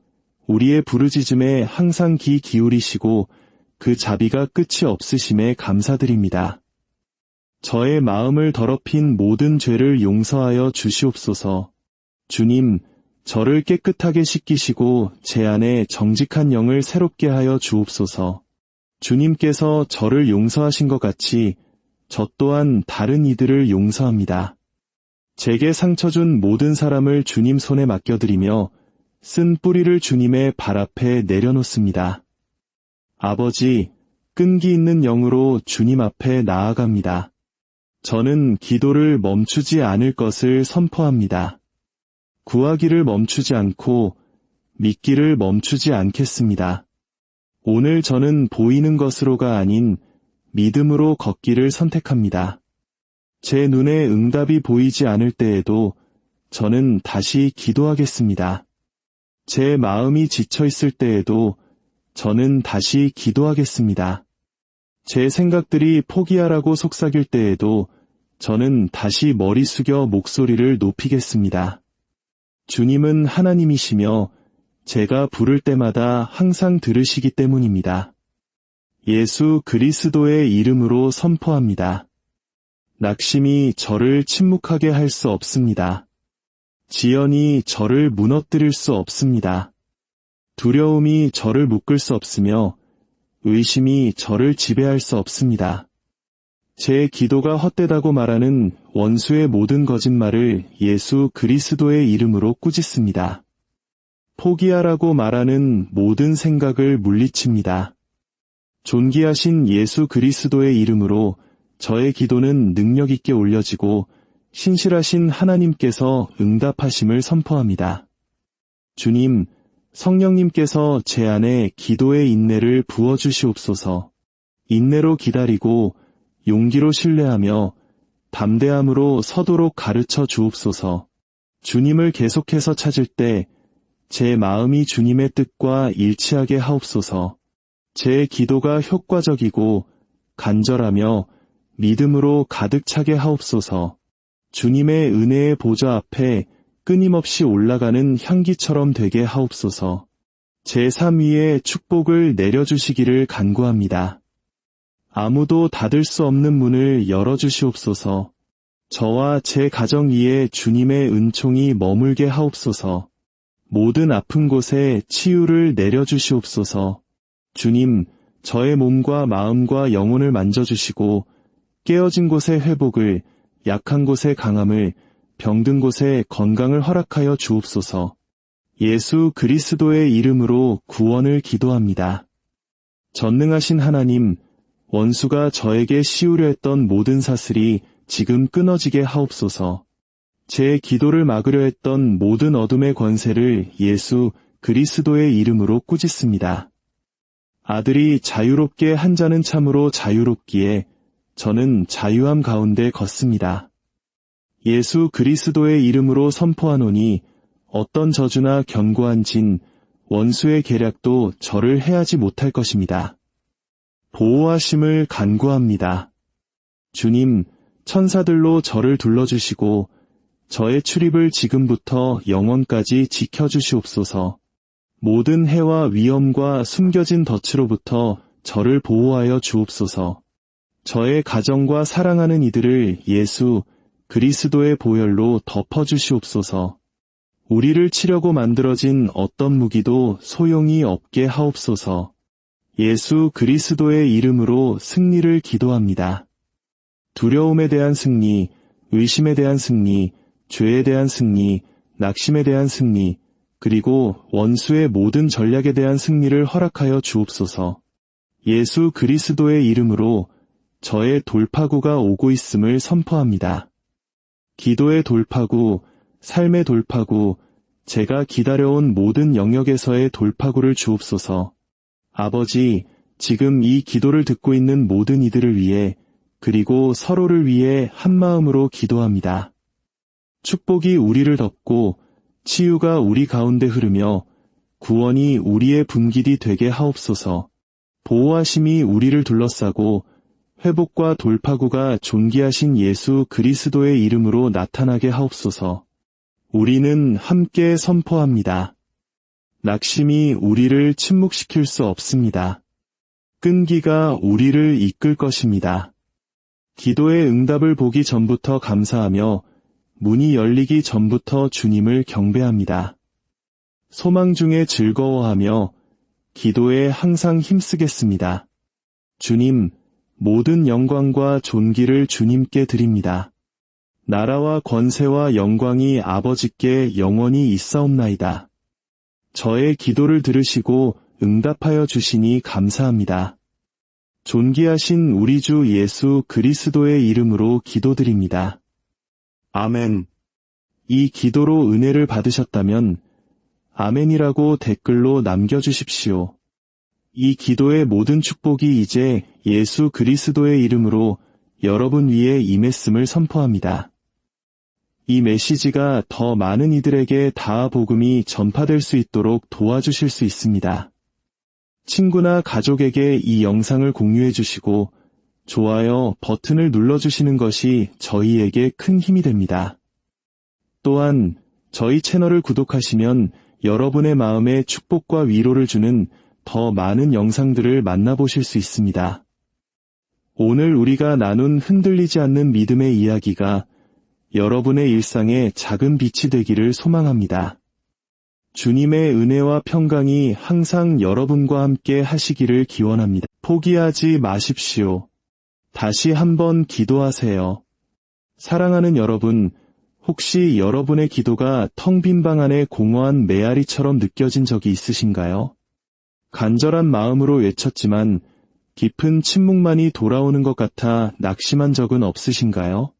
우리의 부르짖음에 항상 귀 기울이시고 그 자비가 끝이 없으심에 감사드립니다. 저의 마음을 더럽힌 모든 죄를 용서하여 주시옵소서. 주님, 저를 깨끗하게 씻기시고 제 안에 정직한 영을 새롭게 하여 주옵소서. 주님께서 저를 용서하신 것 같이 저 또한 다른 이들을 용서합니다. 제게 상처 준 모든 사람을 주님 손에 맡겨드리며 쓴 뿌리를 주님의 발 앞에 내려놓습니다. 아버지, 끈기 있는 영으로 주님 앞에 나아갑니다. 저는 기도를 멈추지 않을 것을 선포합니다. 구하기를 멈추지 않고 믿기를 멈추지 않겠습니다. 오늘 저는 보이는 것으로가 아닌 믿음으로 걷기를 선택합니다. 제 눈에 응답이 보이지 않을 때에도 저는 다시 기도하겠습니다. 제 마음이 지쳐 있을 때에도 저는 다시 기도하겠습니다. 제 생각들이 포기하라고 속삭일 때에도 저는 다시 머리 숙여 목소리를 높이겠습니다. 주님은 하나님이시며 제가 부를 때마다 항상 들으시기 때문입니다. 예수 그리스도의 이름으로 선포합니다. 낙심이 저를 침묵하게 할 수 없습니다. 지연이 저를 무너뜨릴 수 없습니다. 두려움이 저를 묶을 수 없으며 의심이 저를 지배할 수 없습니다. 제 기도가 헛되다고 말하는 원수의 모든 거짓말을 예수 그리스도의 이름으로 꾸짖습니다. 포기하라고 말하는 모든 생각을 물리칩니다. 존귀하신 예수 그리스도의 이름으로 저의 기도는 능력 있게 올려지고 신실하신 하나님께서 응답하심을 선포합니다. 주님, 성령님께서 제 안에 기도의 인내를 부어주시옵소서. 인내로 기다리고 용기로 신뢰하며 담대함으로 서도록 가르쳐 주옵소서. 주님을 계속해서 찾을 때 제 마음이 주님의 뜻과 일치하게 하옵소서. 제 기도가 효과적이고 간절하며 믿음으로 가득 차게 하옵소서. 주님의 은혜의 보좌 앞에 끊임없이 올라가는 향기처럼 되게 하옵소서. 제 삶 위에 축복을 내려주시기를 간구합니다. 아무도 닫을 수 없는 문을 열어주시옵소서. 저와 제 가정 위에 주님의 은총이 머물게 하옵소서. 모든 아픈 곳에 치유를 내려주시옵소서. 주님, 저의 몸과 마음과 영혼을 만져주시고 깨어진 곳의 회복을, 약한 곳의 강함을, 병든 곳에 건강을 허락하여 주옵소서. 예수 그리스도의 이름으로 구원을 기도합니다. 전능하신 하나님, 원수가 저에게 씌우려 했던 모든 사슬이 지금 끊어지게 하옵소서. 제 기도를 막으려 했던 모든 어둠의 권세를 예수 그리스도의 이름으로 꾸짖습니다. 아들이 자유롭게 한 자는 참으로 자유롭기에 저는 자유함 가운데 걷습니다. 예수 그리스도의 이름으로 선포하노니 어떤 저주나 견고한 진, 원수의 계략도 저를 해하지 못할 것입니다. 보호하심을 간구합니다. 주님, 천사들로 저를 둘러주시고 저의 출입을 지금부터 영원까지 지켜주시옵소서. 모든 해와 위험과 숨겨진 덫으로부터 저를 보호하여 주옵소서. 저의 가정과 사랑하는 이들을 예수 그리스도의 보혈로 덮어주시옵소서. 우리를 치려고 만들어진 어떤 무기도 소용이 없게 하옵소서. 예수 그리스도의 이름으로 승리를 기도합니다. 두려움에 대한 승리, 의심에 대한 승리, 죄에 대한 승리, 낙심에 대한 승리, 그리고 원수의 모든 전략에 대한 승리를 허락하여 주옵소서. 예수 그리스도의 이름으로 저의 돌파구가 오고 있음을 선포합니다. 기도의 돌파구, 삶의 돌파구, 제가 기다려온 모든 영역에서의 돌파구를 주옵소서. 아버지, 지금 이 기도를 듣고 있는 모든 이들을 위해 그리고 서로를 위해 한마음으로 기도합니다. 축복이 우리를 덮고 치유가 우리 가운데 흐르며 구원이 우리의 분길이 되게 하옵소서. 보호하심이 우리를 둘러싸고 회복과 돌파구가 존귀하신 예수 그리스도의 이름으로 나타나게 하옵소서. 우리는 함께 선포합니다. 낙심이 우리를 침묵시킬 수 없습니다. 끈기가 우리를 이끌 것입니다. 기도의 응답을 보기 전부터 감사하며 문이 열리기 전부터 주님을 경배합니다. 소망 중에 즐거워하며 기도에 항상 힘쓰겠습니다. 주님, 모든 영광과 존귀를 주님께 드립니다. 나라와 권세와 영광이 아버지께 영원히 있사옵나이다. 저의 기도를 들으시고 응답하여 주시니 감사합니다. 존귀하신 우리 주 예수 그리스도의 이름으로 기도드립니다. 아멘. 이 기도로 은혜를 받으셨다면 아멘이라고 댓글로 남겨주십시오. 이 기도의 모든 축복이 이제 예수 그리스도의 이름으로 여러분 위에 임했음을 선포합니다. 이 메시지가 더 많은 이들에게 다 복음이 전파될 수 있도록 도와주실 수 있습니다. 친구나 가족에게 이 영상을 공유해 주시고 좋아요 버튼을 눌러주시는 것이 저희에게 큰 힘이 됩니다. 또한 저희 채널을 구독하시면 여러분의 마음에 축복과 위로를 주는 더 많은 영상들을 만나보실 수 있습니다. 오늘 우리가 나눈 흔들리지 않는 믿음의 이야기가 여러분의 일상에 작은 빛이 되기를 소망합니다. 주님의 은혜와 평강이 항상 여러분과 함께 하시기를 기원합니다. 포기하지 마십시오. 다시 한번 기도하세요. 사랑하는 여러분, 혹시 여러분의 기도가 텅 빈 방 안에 공허한 메아리처럼 느껴진 적이 있으신가요? 간절한 마음으로 외쳤지만 깊은 침묵만이 돌아오는 것 같아 낙심한 적은 없으신가요?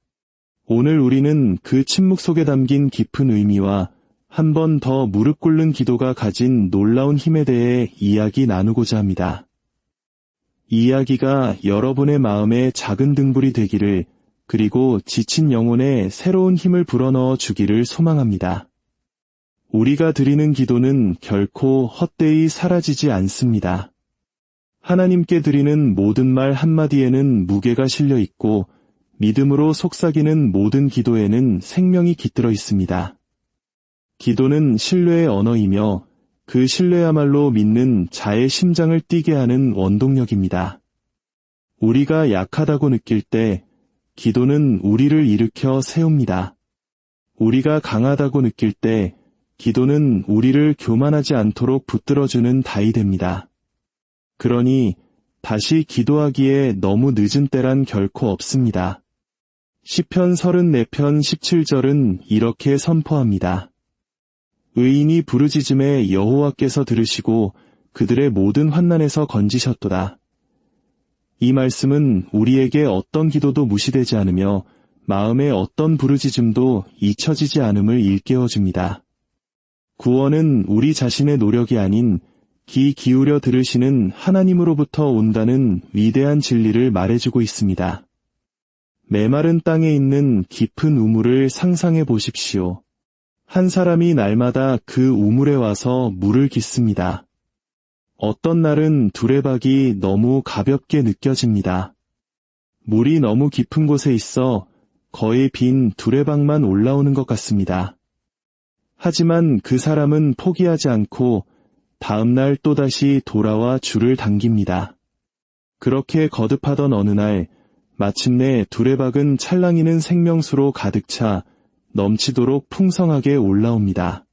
오늘 우리는 그 침묵 속에 담긴 깊은 의미와 한 번 더 무릎 꿇는 기도가 가진 놀라운 힘에 대해 이야기 나누고자 합니다. 이 이야기가 여러분의 마음에 작은 등불이 되기를 그리고 지친 영혼에 새로운 힘을 불어넣어 주기를 소망합니다. 우리가 드리는 기도는 결코 헛되이 사라지지 않습니다. 하나님께 드리는 모든 말 한마디에는 무게가 실려 있고 믿음으로 속삭이는 모든 기도에는 생명이 깃들어 있습니다. 기도는 신뢰의 언어이며 그 신뢰야말로 믿는 자의 심장을 뛰게 하는 원동력입니다. 우리가 약하다고 느낄 때 기도는 우리를 일으켜 세웁니다. 우리가 강하다고 느낄 때 기도는 우리를 교만하지 않도록 붙들어주는 다이 됩니다. 그러니 다시 기도하기에 너무 늦은 때란 결코 없습니다. 시편 34편 17절은 이렇게 선포합니다. 의인이 부르짖음에 여호와께서 들으시고 그들의 모든 환난에서 건지셨도다. 이 말씀은 우리에게 어떤 기도도 무시되지 않으며 마음의 어떤 부르짖음도 잊혀지지 않음을 일깨워줍니다. 구원은 우리 자신의 노력이 아닌 귀 기울여 들으시는 하나님으로부터 온다는 위대한 진리를 말해주고 있습니다. 메마른 땅에 있는 깊은 우물을 상상해 보십시오. 한 사람이 날마다 그 우물에 와서 물을 깃습니다. 어떤 날은 두레박이 너무 가볍게 느껴집니다. 물이 너무 깊은 곳에 있어 거의 빈 두레박만 올라오는 것 같습니다. 하지만 그 사람은 포기하지 않고 다음날 또다시 돌아와 줄을 당깁니다. 그렇게 거듭하던 어느 날 마침내 두레박은 찰랑이는 생명수로 가득 차 넘치도록 풍성하게 올라옵니다.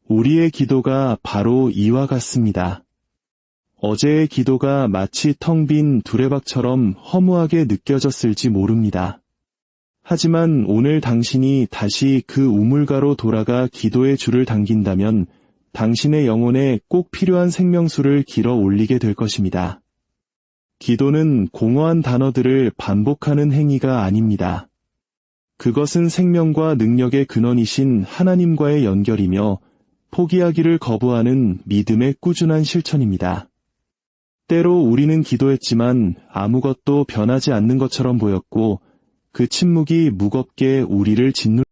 우리의 기도가 바로 이와 같습니다. 어제의 기도가 마치 텅 빈 두레박처럼 허무하게 느껴졌을지 모릅니다. 하지만 오늘 당신이 다시 그 우물가로 돌아가 기도의 줄을 당긴다면 당신의 영혼에 꼭 필요한 생명수를 길어 올리게 될 것입니다. 기도는 공허한 단어들을 반복하는 행위가 아닙니다. 그것은 생명과 능력의 근원이신 하나님과의 연결이며 포기하기를 거부하는 믿음의 꾸준한 실천입니다. 때로 우리는 기도했지만 아무것도 변하지 않는 것처럼 보였고 그 침묵이 무겁게 우리를 짓눌